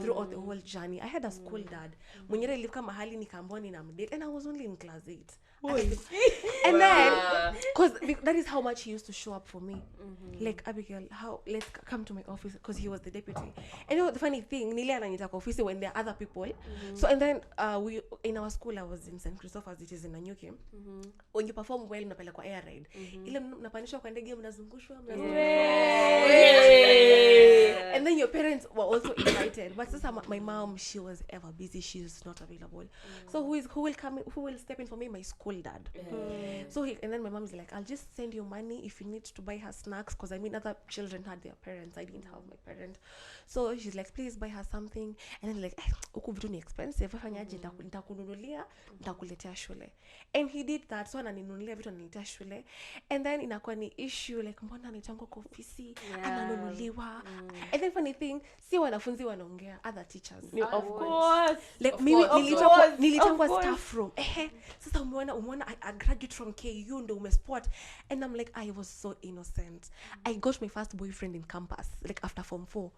throughout the whole journey. I had a school dad. Mwenyere nilifika mahali nikaambiwa nina mdate and I was only in class 8. And then because that is how much he used to show up for me. Like, Abigail, let's come to my office, because he was the deputy. And you know the funny thing, nili ananitaka office when there are other people. So and then we in our school, I was in St. Christopher's, it is in Nanyuki. When you perform well, mnapelekwa air ride. Ile mnapanishwa kwa ndege, mnazungushwa. And then your parents were also invited, but sasa my mom, she was ever busy, she's not available. So who will step in for me? My school dad. So and then my mom's like, I'll just send you money if you need to buy her snacks, because I mean other children had their parents, I didn't have my parent. So she's like, please buy her something. And then like, huku vitu ni expensive, fanyaje nitakununulia, nitakuletea shule. And he did that. So ananinunulia vitu ananiletea shule. And then inakuwa ni issue like, mbona anitangwa kwa ofisi ananunuliwa. And then funny thing, si wanafunzi wanaongea, other teachers. Of course. Like mimi nilitangwa staff room. Sasa umeona I graduate from KU ndo umesport. And I'm like, I was so innocent. I got my first boyfriend in campus, like after form 4.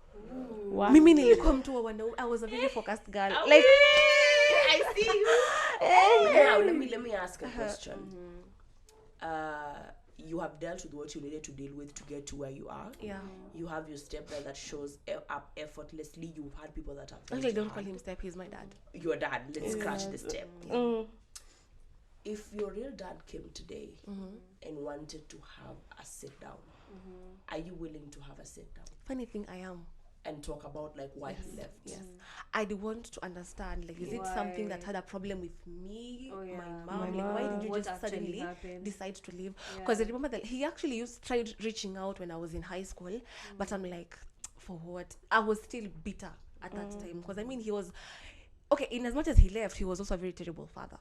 Wow. Mimi nilikuwa mtu wa wanaume. I was a very focused girl. Like, I see you. Now let me ask a question. You have dealt with what you needed to deal with to get to where you are. Yeah. You have your stepdad that shows up effortlessly. You've had people that have. Actually, don't call him step. He's my dad. Your dad. Let's scratch the step. If your real dad came today and wanted to have a sit down, are you willing to have a sit down? Funny thing, I am. And talk about like why he left. Yes. I'd want to understand, like, is it something that had a problem with me, my mom? Like, why did you just suddenly decide to leave? Because I remember that he actually tried reaching out when I was in high school, but I'm like, for what? I was still bitter at that time, because I mean, he was okay. In as much as he left, he was also a very terrible father.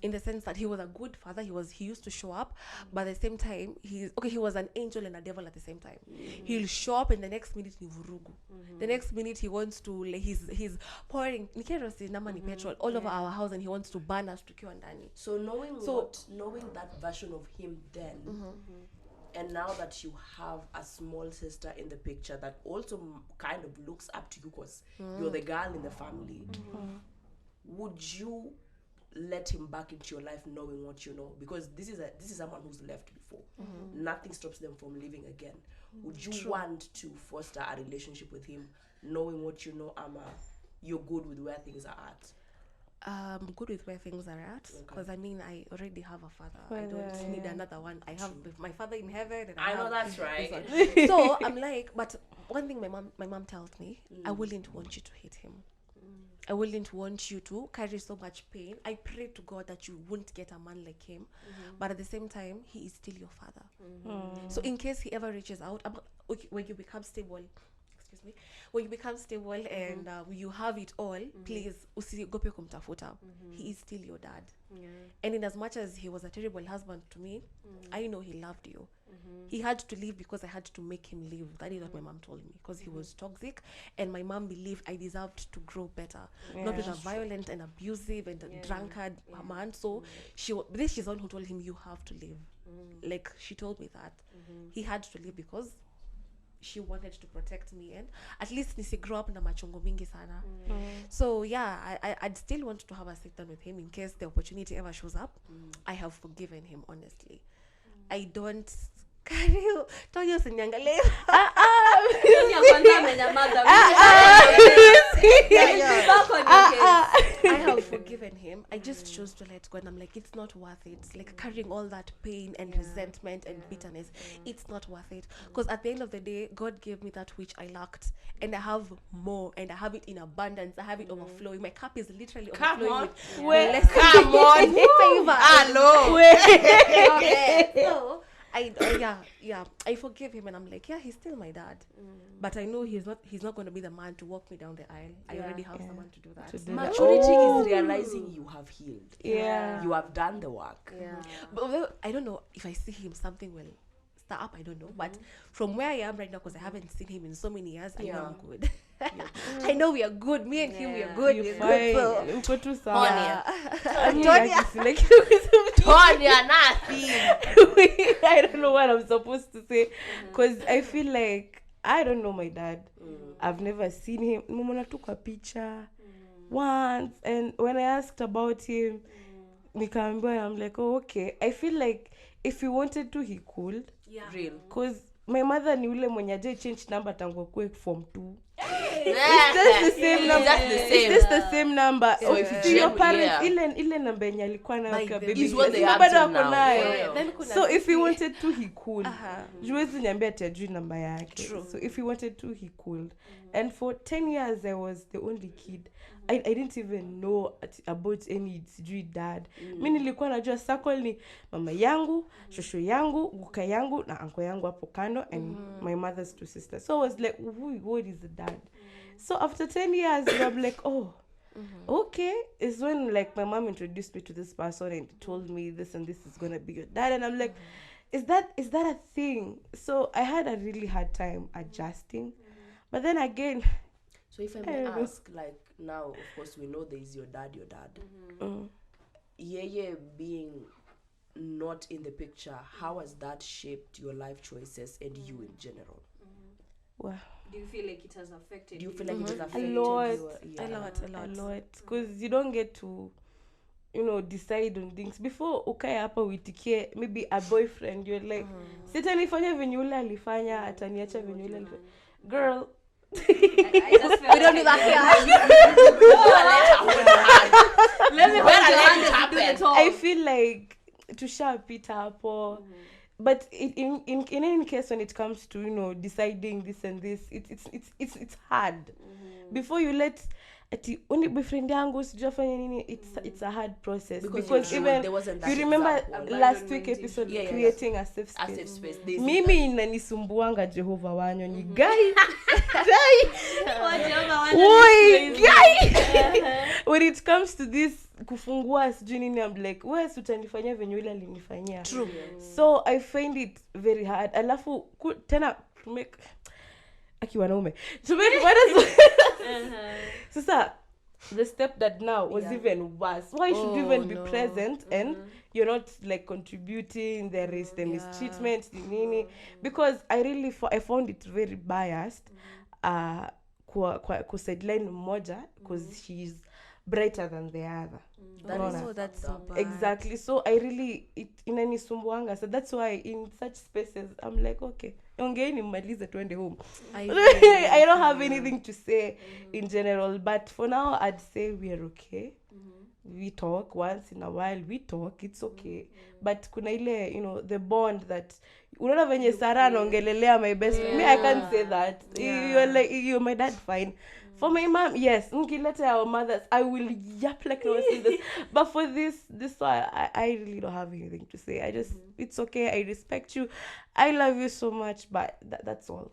In the sense that he was a good father, he used to show up, but at the same time, he was an angel and a devil at the same time. He'll show up and the next minute ni vurugu. The next minute he wants to, like, he's pouring ni kerosene nama ni petrol all over our house, and he wants to burn us tukiwa ndani. So knowing that version of him then, and now that you have a small sister in the picture that also kind of looks up to you because you're the girl in the family, would you let him back into your life knowing what you know? Because this is someone who's left before. Nothing stops them from living again. Would you want to foster a relationship with him knowing what you know, Ama? You're good with where things are at? I'm good with where things are at, because I mean, I already have a father. I don't need another one. I have my father in heaven, and I know that's right. So I'm like, but one thing my mom tells me, I wouldn't want you to hate him. I wouldn't want you to carry so much pain. I pray to God that you won't get a man like him, but at the same time, he is still your father. So in case he ever reaches out, when you become stable, and you have it all, please usiogope kumtafuta. He is still your dad. And in as much as he was a terrible husband to me, I know he loved you. He had to leave because I had to make him leave. That is what my mom told me, because he was toxic, and my mom believed I deserved to grow better, not with a violent and abusive and a drunkard man. So she's the one who told him, you have to leave. Like, she told me that he had to leave because she wanted to protect me, and at least nisi grow up na machungu mingi sana. So yeah, I'd still want to have a sit down with him in case the opportunity ever shows up. I have forgiven him, honestly. I don't carry you. Told you sinyangalia. I have forgiven him. I just chose to let go, and I'm like, it's not worth it. Like, carrying all that pain and resentment and bitterness, it's not worth it. Because at the end of the day, God gave me that which I lacked, and I have more, and I have it in abundance. I have it overflowing. My cup is literally overflowing. Come on, favor. Hello. Okay. So I forgive him, and I'm like, he's still my dad, but I know he's not going to be the man to walk me down the aisle. I already have someone to do that. Maturity is realizing you have healed. You have done the work. But I don't know if I see him, something will start up. I don't know, but from where I am right now, because I haven't seen him in so many years, I know I'm good. I know we are good. Me and him, we are good. We're good. So Tonya, nothing. I don't know what I'm supposed to say, because I feel like I don't know my dad. I've never seen him. Mumona took a picture. once, and when I asked about him, nikaambiwa, I'm like, oh, okay. I feel like if he wanted to, he could. Real. Because my mother ni ule mwenye ajai change number tangu akue form 2. It's just the same number. It's just the same number. So if to your parents, yeah. ile number yenye alikuwa nayo kwa baby. Is what they have bado till ako now. nayo. Yeah. So if he wanted to, he could. Juwezi niambia ati ajui namba yake. True. So if he wanted to, he could. And for 10 years, I was the only kid. I didn't even know about any sijui dad. Mimi nilikuwa najua circle ni mama yangu, shosho yangu, guka yangu na uncle yangu hapo kando, and my mother's 2 sisters. So I was like, what is the dad? So after 10 years, I'm like, oh, okay. It's when like my mom introduced me to this person and told me this and this is gonna be your dad, and I'm like, is that a thing? So I had a really hard time adjusting, but then again. So if I may ask, like now, of course, we know there is your dad. Yeye being not in the picture, how has that shaped your life choices and you in general? Well, Do you feel like it has affected Do you feel like it has a affected lot, you? Yeah. a lot, because you don't get to, decide on things before ukae hapa uitikie maybe a boyfriend. You're like, sitanifanya venye ule alifanya, ataniacha venye ule alifanya. Girl, I just felt We don't do that here. Let me When hold your I let hand it and do the happen. talk. I feel like tushapita hapo. But in any case, when it comes to deciding this and this, it's hard. Before you let ati only boyfriend yangu sijafanya nini, it's a hard process because even there wasn't that you remember example. last week episode Yeah. creating a safe A space. safe space. There's Mimi inanisumbuanga Jehova wanyo ni guy. When it comes to this kufungua sijui nini, I'm like, wewe utanifanyia venye yule alinifanyia. True. So I find it very hard. Alafu tena to make wanaume to make matters. Sasa the stepdad now was even worse. Why should you even be present and you're not like contributing? There is the mistreatment, nini, because I found it very biased. Kwa sideline mmoja because she's brighter than the other. That's so bad. Exactly. So inanisumbuanga. So that's why in such spaces I'm like, okay, ongeeni mmalize tuende home. I don't have anything to say in general, but for now I'd say we are okay. We talk once in a while, it's okay. But kuna ile, the bond that unaona venye Sarah anaongelelea my best me, I can't say that. You're like, you're my dad, fine. For my mom, yes, mkileta our mothers, I will yap like no see this. But for this one, I really don't have anything to say. I just, it's okay. I respect you. I love you so much, but that's all.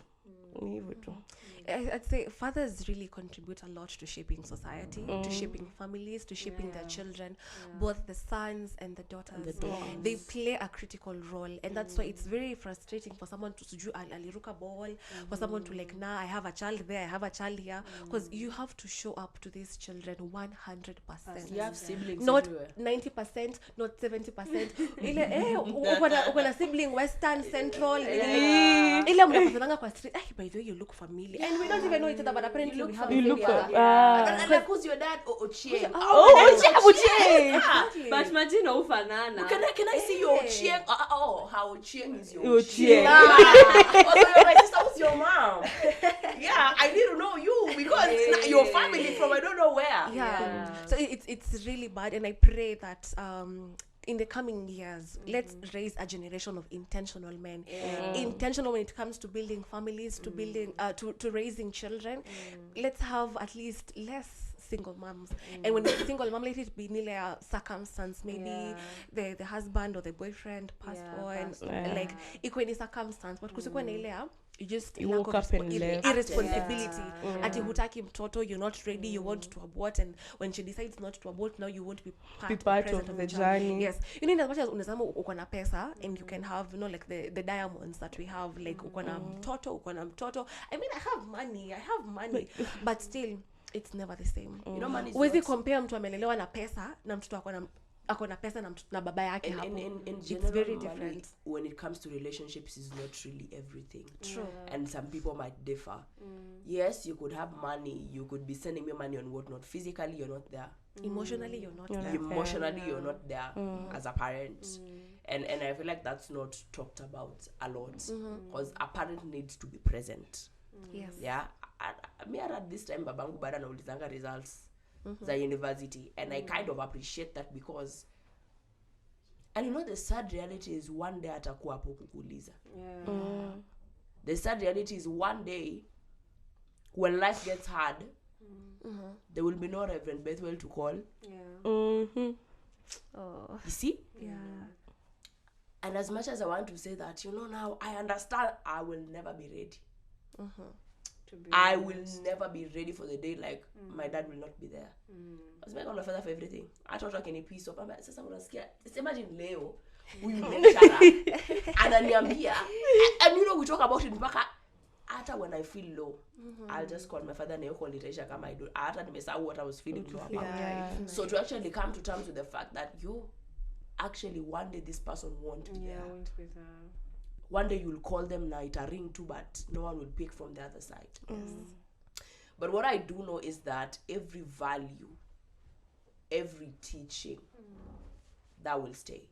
I'd say fathers really contribute a lot to shaping society, to shaping families, to shaping their children, both the sons and the daughters. They play a critical role, and that's why it's very frustrating for someone to suju aliruka ball, for someone to like, nah, I have a child there, I have a child here, because you have to show up to these children 100%. You have siblings Not everywhere. 90%, not 70%. Ile uko na sibling Western Central. Ile mnapatana kwa street. By the way, you look familiar. And we don't even know each other, but apparently we have Because your dad Ochieng. Ochieng. But imagine ufanana. Can I see your Ochieng? How Ochieng is your Ochieng. Also, my sister was your mom. Yeah, I need to know you because your family from I don't know where. Yeah. So it's really bad, and I pray that in the coming years, let's raise a generation of intentional men. Intentional when it comes to building families, to building, to raising children. Let's have at least less single moms. And when it's single mom, let it be nile circumstance. Maybe the husband or the boyfriend passed on, like equal circumstance. But kusikuwa na ile you woke up and left. Irresponsibility. Ati hutaki mtoto, you're not ready, you want to abort, and when she decides not to abort, now you won't be part of the child. journey. Yes, as much as unasema uko na pesa and you can have like the diamonds that we have, like uko na mtoto. I mean, I have money, but still it's never the same. You know, money is Huwezi compare mtu amelelewa na pesa na mtoto ako na ako na pesa na baba yake in, hapo. in It's general, very money, different. when it comes to relationships, is not really everything. True. And some people might differ. Yes, you could have money, you could be sending me money on whatnot. Physically, you're not there. Emotionally, you're not there. Emotionally, you're not there as a parent. And I feel like that's not talked about a lot, because a parent needs to be present. Yes. Yeah, me at this time babangu bado anaulizanga results za university, and I kind of appreciate that, because, and you know, the sad reality is one day atakuwa hapo kukuuliza. The sad reality is one day when life gets hard, there will be no Reverend Bethwell to call. Oh. You see? Yeah. And as much as I want to say that, you know, now I understand, I will never be ready. I will never be ready for the day like my dad will not be there. I was making on my father for everything. I thought like any piece of sasa unasikia. Just imagine leo huyu lecturer ananiambia, and you know, we talk about it mpaka hata when I feel low, I'll just call my father na yuko litasha kama I do. Hata nimesahau what I was feeling low about. Nice. So to actually come to terms with the fact that you actually one day this person won't be there. won't be there. One day you'll call them now, it'll ring too, but no one will pick from the other side. But what I do know is that every value, every teaching, that will stay.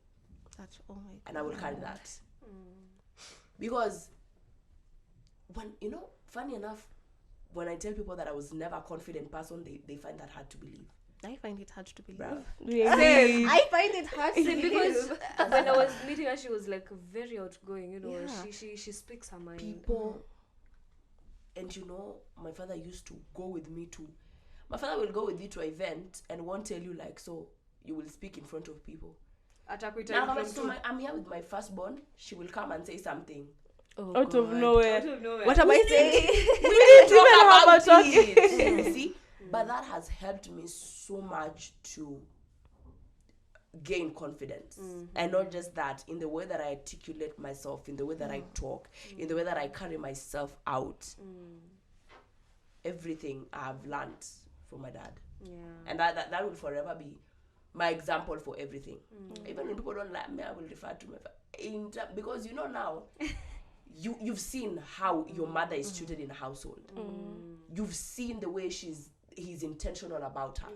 That's, oh my God. And I will carry that. Because when, you know, funny enough, when I tell people that I was never a confident person, they find that hard to believe. I find it hard to believe. Really? I find it hard to See, believe. because when I was meeting her, she was like very outgoing, you know. Yeah. She speaks her mind. People, and you know, my father used to go with me to, my father will go with you to an event and won't tell you like, so you will speak in front of people. Atakuita Now, in front so I'm here with my firstborn, she will come and say something. Oh, Out of God. nowhere. of nowhere. What am I saying? We didn't even talk have a about talk. it. You see? But that has helped me so much to gain confidence. And not just that, in the way that I articulate myself, in the way that I talk, in the way that I carry myself out. Everything I've learned from my dad. And that will forever be my example for everything. Even when people don't like me, I will refer to my because you know now, you've seen how your mother is treated in a household. You've seen the way he's intentional about her.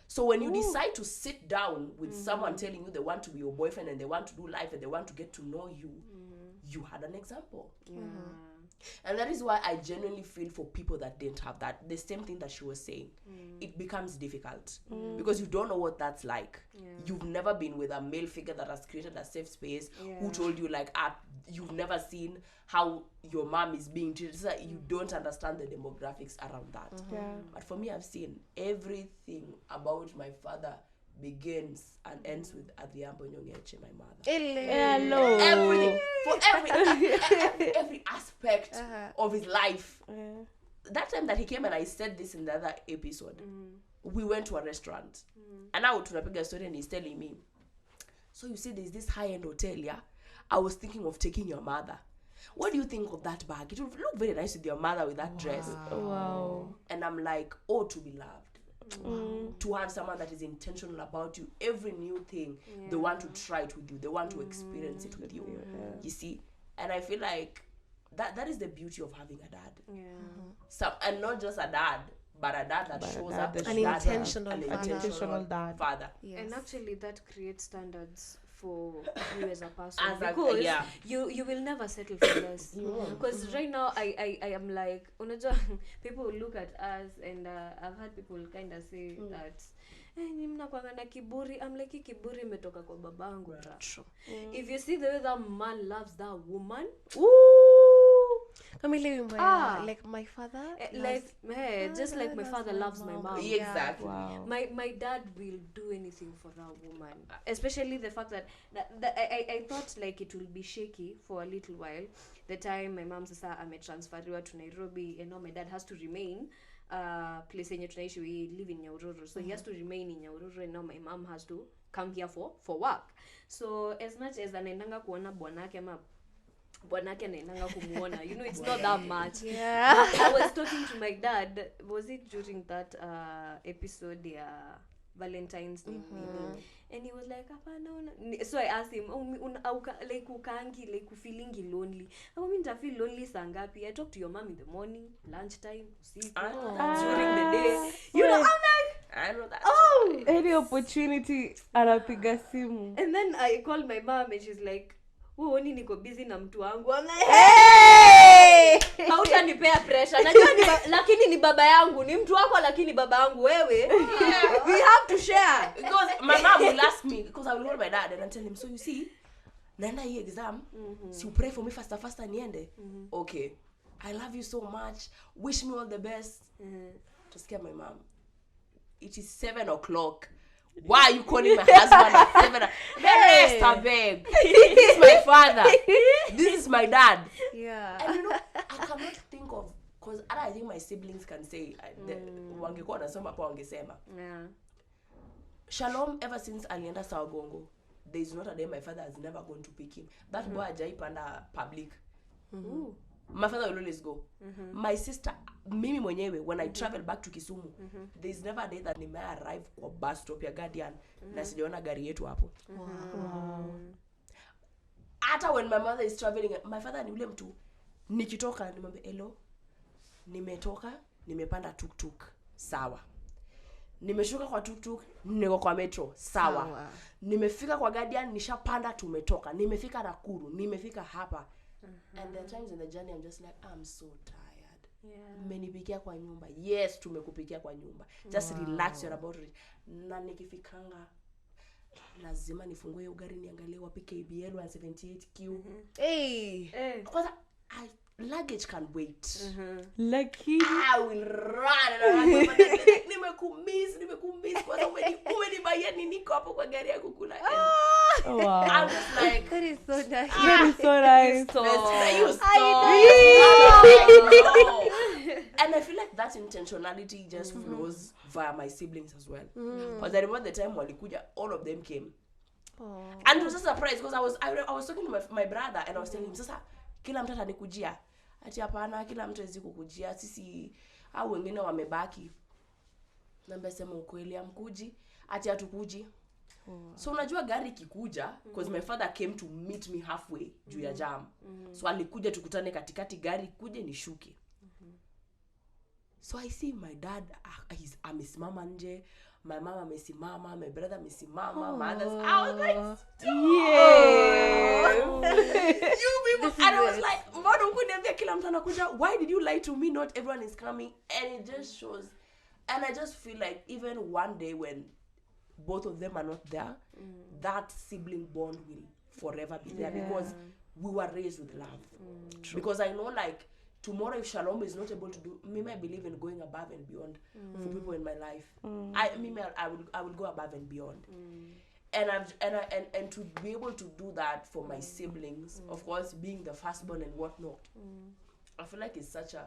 So when you decide to sit down with someone telling you they want to be your boyfriend and they want to do life and they want to get to know you, you had an example. And that is why I genuinely feel for people that didn't have that. The same thing that she was saying. It becomes difficult because you don't know what that's like. You've never been with a male figure that has created a safe space who told you like, you've never seen how your mom is being treated. So you don't understand the demographics around that. But for me, I've seen everything about my father begins and ends with Adhiambo Nyongeche, my mother. Hello. Everything, for every aspect of his life. That time that he came, and I said this in the other episode, we went to a restaurant, and now tunapiga story and he's telling me, so you see there's this high-end hotel, yeah? I was thinking of taking your mother. What do you think of that bag? It would look very nice with your mother with that dress. Wow. And I'm like, oh, to be loved. To have someone that is intentional about you, every new thing they want to try it with you, they want to experience it with you. You see, and I feel like that is the beauty of having a dad. So, and not just a dad, but a dad that shows up, that an intentional dad. father. Yes. And actually that creates standards for you as a person, As a- because yeah. you will never settle for less. Because right now I am like, unajua, people will look at us, and I've had people kind of say that ni mnakuanga na kiburi. I'm like, hii kiburi imetoka kwa babangu. True. If you see the way that man loves that woman, like my father, just like my father loves my mom. Exactly. Wow. My dad will do anything for that woman, especially the fact that I thought like it will be shaky for a little while. The time my mom sasa ametransferiwa to Nairobi, and now my dad has to remain place yenye tunaishi, we live in Nyahururu, so he has to remain in Nyahururu, and now my mom has to come here for work. So as much as anaendanga kuona bwanake ama bwanake anaendanga kumuona, you know, it's not that much. I was talking to my dad, was it during that episode Valentine's Day. And he was like, no. So I asked him, ukaangi, like feelingi lonely. I mean, I feel lonely sangapi. I talk to your mom in the morning, lunchtime, during the day. You know, I'm like, I know that. Oh, any opportunity anapiga simu. And then I called my mom and she's like, "Wewe niko busy na mtu wangu." I'm like, "Hey! Hautanipea pressure. Najua lakini ni baba yangu, ni mtu wako lakini baba yangu wewe. We have to share." Because my mom will ask me, because I will call my dad and I tell him, "So you see, naenda hii exam, so you pray for me faster niende." Okay. I love you so much. Wish me all the best. To scare my mom. It is 7 o'clock. Why are you calling my husband at 7? Rest, I beg. This is my father. This is my dad. Yeah. And you know, I cannot think of, because I think my siblings can say, wangekuwa nasoma pa wangesema. Yeah. Shalom, ever since alienda Sawagongo, there is not a day my father has never gone to pick him. That boy ajaipanda public. My father will always go. My sister, mimi mwenyewe, when I travel back to Kisumu, there is never a day that I may arrive kwa bus stop ya Guardian na sijaona gari yetu hapo. Hata when my mother is traveling, my father ni ule mtu, nikitoka nimwambia, "Hello, nimetoka, nimepanda tuk-tuk." Sawa. Nimeshuka kwa tuk-tuk, niko kwa metro. Sawa. Nimefika kwa Guardian, nishapanda, tumetoka. Nimefika Nakuru, nimefika hapa. And there are times in the journey I'm just like, I'm so tired. Mmenipikia kwa nyumba. Yes, tumekupikia kwa nyumba. Just relax, you're about it. Na nikifikanga lazima nifungue hiyo gari niangalie wapi KBL 178Q. Because luggage can wait. Lakini I will run and nimekumiss kwa umenibaia nini niko hapo kwa gari yako kula. wow. I'm just like, That is so nice. That is so nice. And I feel like that intentionality just flows via my siblings as well. Because I remember the time walikuja, all of them came. And it was a surprise because I was talking to my brother and I was telling him, "Sasa kila mtu atanikujia." Ati hapana, kila mtu hawezi kukujia. Sisi au wengine wamebaki. Namba sema ukweli amkuji, ati hatukuji. So unajua gari kikuja, because my father came to meet me halfway juu ya jam. So alikuja tukutane katikati, gari kuje nishuke. So I see my dad amesimama nje, my mama amesimama, my brother amesimama, my others. I was like, you people. And I was like, mbona ukuniambia kila mtu anakuja? Why did you lie to me? Not everyone is coming. And it just shows. And I just feel like even one day when both of them are not there, that sibling bond will forever be there because we were raised with love. Because I know, like, tomorrow if Shalom is not able to do, maybe I believe in going above and beyond for people in my life. I will go above and beyond. And to be able to do that for my siblings, of course, being the firstborn and whatnot, I feel like it's such a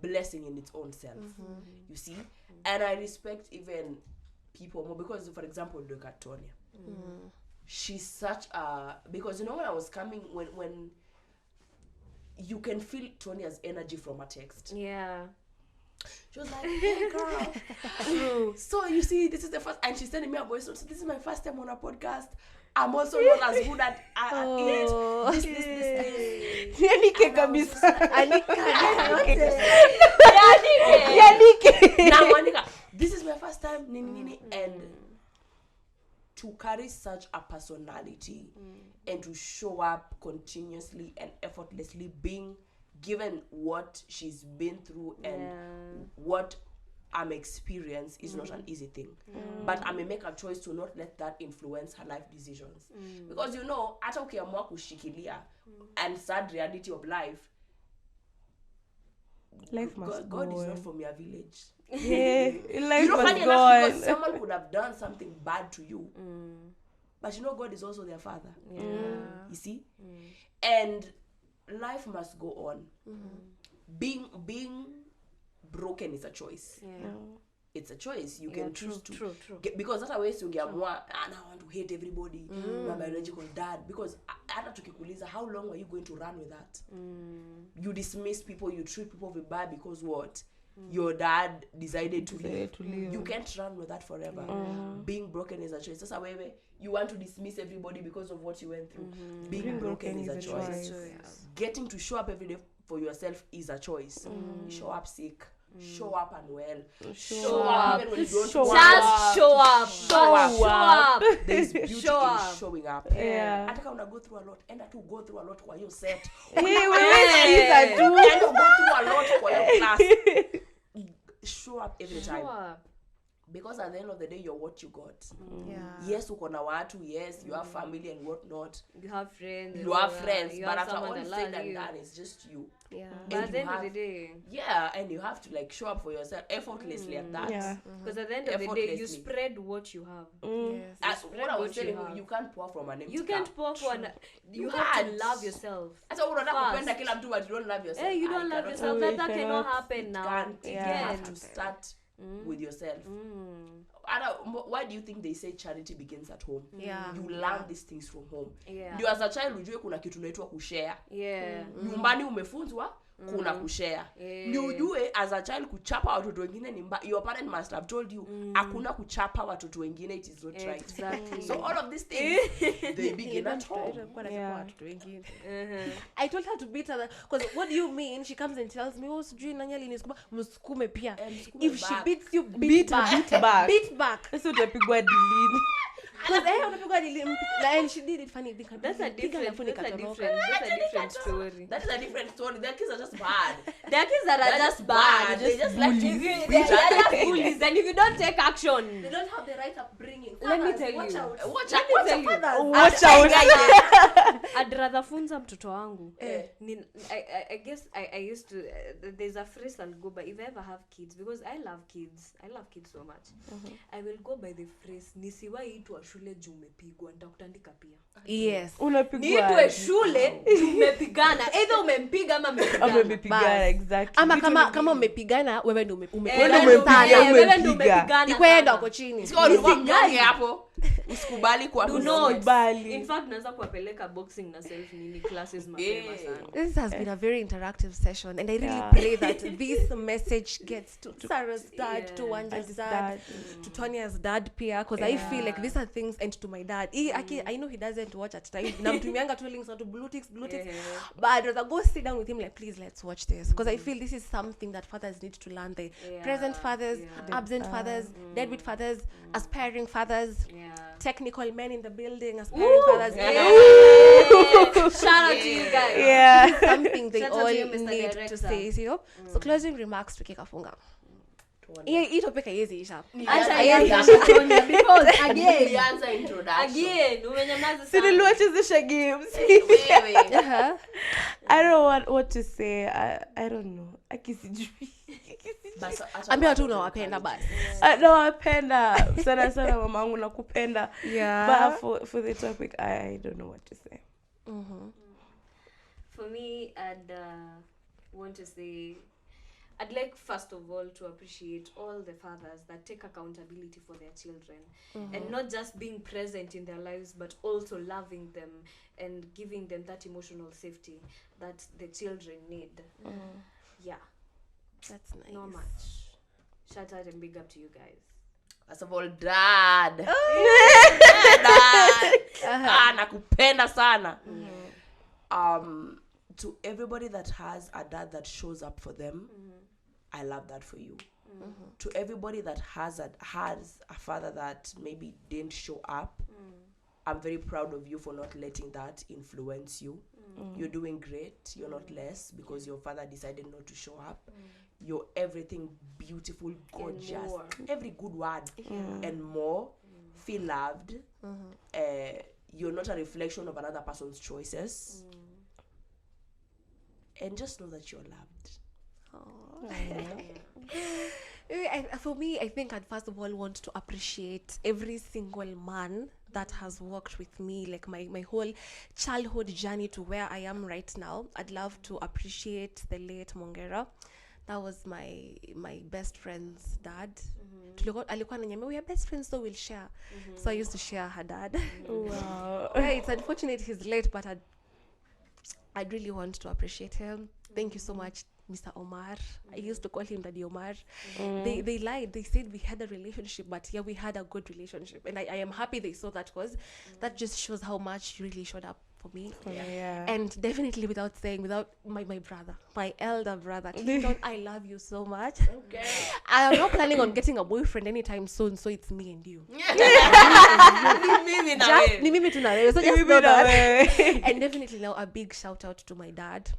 blessing in its own self. You see? And I respect even people more because, for example, look at Tonya. She's such a, because you know when I was coming, when you can feel Tonya's energy from a text. Yeah. She was like, "Hey girl." So you see, this is the first, and she's sending me a voice note. So this is my first time on a podcast. I'm also not as good at it. This. Yanike kabisa. Yanike. This is my first time. And to carry such a personality and to show up continuously and effortlessly, being given what she's been through and what I'm experienced is not an easy thing. But I may make a choice to not let that influence her life decisions. Because you know, hata ukiamua kushikilia and sad reality of life must God go is on. not from your village. Yeah, life You know, must funny go enough, on. because someone could have done something bad to you. But you know, God is also their father. You see? And life must go on. Being broken is a choice. It's a choice. You can choose to. True. Because otherwise ungeamua, and I want to hate everybody. My biological dad. Because hata tukikuuliza, how long are you going to run with that? You dismiss people, you treat people vibaya because what? your dad decided to Decided to leave. you can't run with that forever. Being broken is a choice. Sasa wewe, you want to dismiss everybody because of what you went through. Being broken is a choice. Getting to show up every day for yourself is a choice. Show up sick, show up unwell, show up even when you don't Show want Just show up. Show up. Show up. There's beauty Show in up. showing up. Yeah. Hata kama una go through a lot, enda tu go through a lot kwa hiyo set. Hey, wewe sikiza tu. Enda go through a lot kwa hiyo class. Show up every time. Show up. Because at the end of the day, you're what you got. Yeah. Yes, uko na watu, yes, you have family and whatnot. You have friends. You have friends, you but have after all someone that said loves and you. done, it's just you. Yeah. But at And the you end of the have- day, Yeah, and you have to like show up for yourself effortlessly at that. Yeah. because at the end of the day, you Effortlessly. spread what you have. Yes. What I was what you telling you, have. you can't pour from an empty You can't cup. pour for an. You You have to can't. love yourself. Hata unataka First. kupenda kila mtu but you don't love yourself. Hey, you I don't love cannot yourself. have That You cannot cannot. happen now. Can't. Yeah. You have to Again. start with yourself. Why do you think they say charity begins at home? Yeah. You learn these things from home. Yeah. Ndio as a child ujue kuna kitu naitwa kushare. Yeah. Nyumbani umefunzwa kuna kushare. Ndio ujue as a child kuchapa watoto wengine ni your parent must have told you hakuna kuchapa watoto wengine, it is not right. Exactly. So all of these things they begin at home. Yeah. I told her to beat her because what do you mean? She comes and tells me, oh, sijui nani alinisukuma, msukume pia. msukume If she back. beats you, Beat back. Beat back. Sasa utapigwa dilini. Because unapigwa and she did it funny because That's a different story. That is a different story. Their kids are just bad. There are kids that are They're just bad. They just like to They beat are other just kids. bullies, and if you don't take action, they don't have the right upbringing. Let me Fathers, tell watch you. out. Watch Let out. me Watch tell out. you. Watch out. I'd rather funza mtoto wangu. Eh. I guess I used to. There's a phrase I'll go by if I ever have kids, because I love kids. I love kids so much. I will go by the phrase nisiwahi itwa shule juu umepigwa, nitakutandika pia. Yes. Unapigwa. Niitwe shule juu umepigana, either umempiga ama mmepigana. Amepigana, exactly. Ama kama umepigana wewe ndio Wewe umepigana. ndio umepigana. ikwenda sana. uko chini. So ulikuwa mnyonge hapo. Usikubali kuwa Do mnyonge. not. Usikubali. In fact, naweza kuwapeleka boxing na self nini classes mapema sana. This has been a very interactive session, and I really Yeah. pray that this message gets to Sarah's dad, Yeah. to Wanja's His dad, dad. to Tonia's dad, Pia, because I feel like these are things, and to my dad. I know he doesn't watch at times. Namtumianga tu links onto blue ticks, but I'd rather go sit down with him like, please, let's watch this, because I feel this is something that fathers need to learn. The present fathers, absent fathers, deadbeat fathers, aspiring fathers, Yeah. technical men in the building, aspiring fathers. Shout out to you guys. Yeah. Something they Shout out all to you, Mr. need Director. to say, you know. So closing remarks tukikafunga. Hii topic haiwezi isha. Acha ianze Antonia, because again, Ulianza introduction. umenyamaza Si sana. niliwachezesha games. Wewe. Uh-huh. I don't know what to say. I don't know. Akisijui. Basi acha Ambia watu kwanza unawapenda basi. Nawapenda sana sana mamangu, nakupenda. Yeah. But for the topic, I don't know what to say. For me, I'd want to say, I'd like first of all to appreciate all the fathers that take accountability for their children, and not just being present in their lives, but also loving them and giving them that emotional safety that the children need. Yeah, That's nice. not much. Shout out and big up to you guys. First of all, dad. Dad. Nakupenda sana. To everybody that has a dad that shows up for them, I love that for you. To everybody that has a father that maybe didn't show up, I'm very proud of you for not letting that influence you. You're doing great. You're not less because your father decided not to show up. You're everything beautiful, gorgeous, more. every good word and more. Feel loved. You're not a reflection of another person's choices. And just know that you're loved. For me, I think I'd first of all want to appreciate every single man that has worked with me, like my whole childhood journey to where I am right now. I'd love to appreciate the late Mongera. That was my best friend's dad. Alikuwa ananiambia, we are best friends, so we'll share. So I used to share her dad. Wow. Yeah, it's unfortunate he's late, but I'd really want to appreciate him. Thank you so much, Mr. Omar. I used to call him Daddy Omar. They lied. They said we had a relationship, but yeah, we had a good relationship. And I am happy they saw that, because that just shows how much you really showed up for me. Yeah. And definitely without my brother, my elder brother, Clinton, I love you so much. Okay. I am not planning on getting a boyfriend anytime soon, so it's me and you. Just ni mimi tu na wewe. So just know that. And definitely now a big shout out to my dad.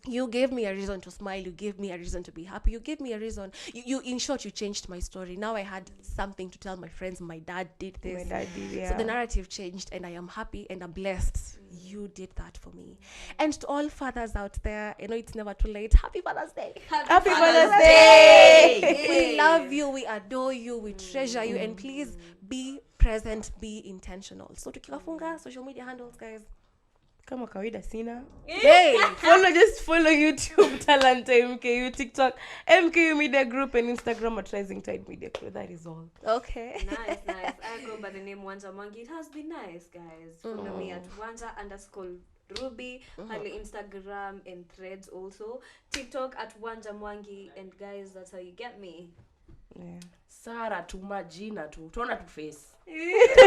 You gave me a reason to smile. You gave me a reason to be happy. You gave me a reason. You in short, you changed my story. Now I had something to tell my friends. My dad did this. My dad did, yeah. So the narrative changed, and I am happy and I'm blessed. You did that for me. And to all fathers out there, you know it's never too late. Happy Father's Day. Happy Father's Day. We love you, we adore you, we treasure you, and please be present, be intentional. So tukiwafunga social media handles, guys. Kama kawaida sina. Hey, Just follow YouTube Talanta MKU, TikTok MKU Media Group, and Instagram at Rising Tide Media Crew. That is all. okay. Nice. I go by the name Wanja Mwangi. It has been nice, guys. Follow me at Wanja_Ruby, pale Instagram and Threads also. TikTok at Wanja Mwangi, and guys, that's how you get me. Yeah. Sarah tuma jina tu. Tuona tu face.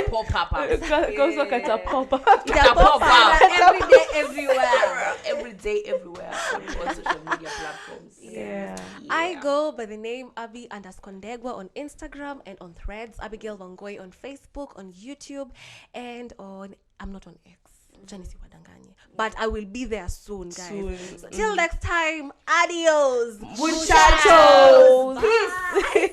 Pop up. Gozo kata pop up. Pop up. Every day, everywhere. Every day, everywhere. On social media platforms. Yeah. I go by the name Abby_Ndegwa on Instagram and on Threads, Abigail Wangoi on Facebook, on YouTube, and I'm not on X. But I will be there soon, guys. So till next time, adios. Muchachos. Peace.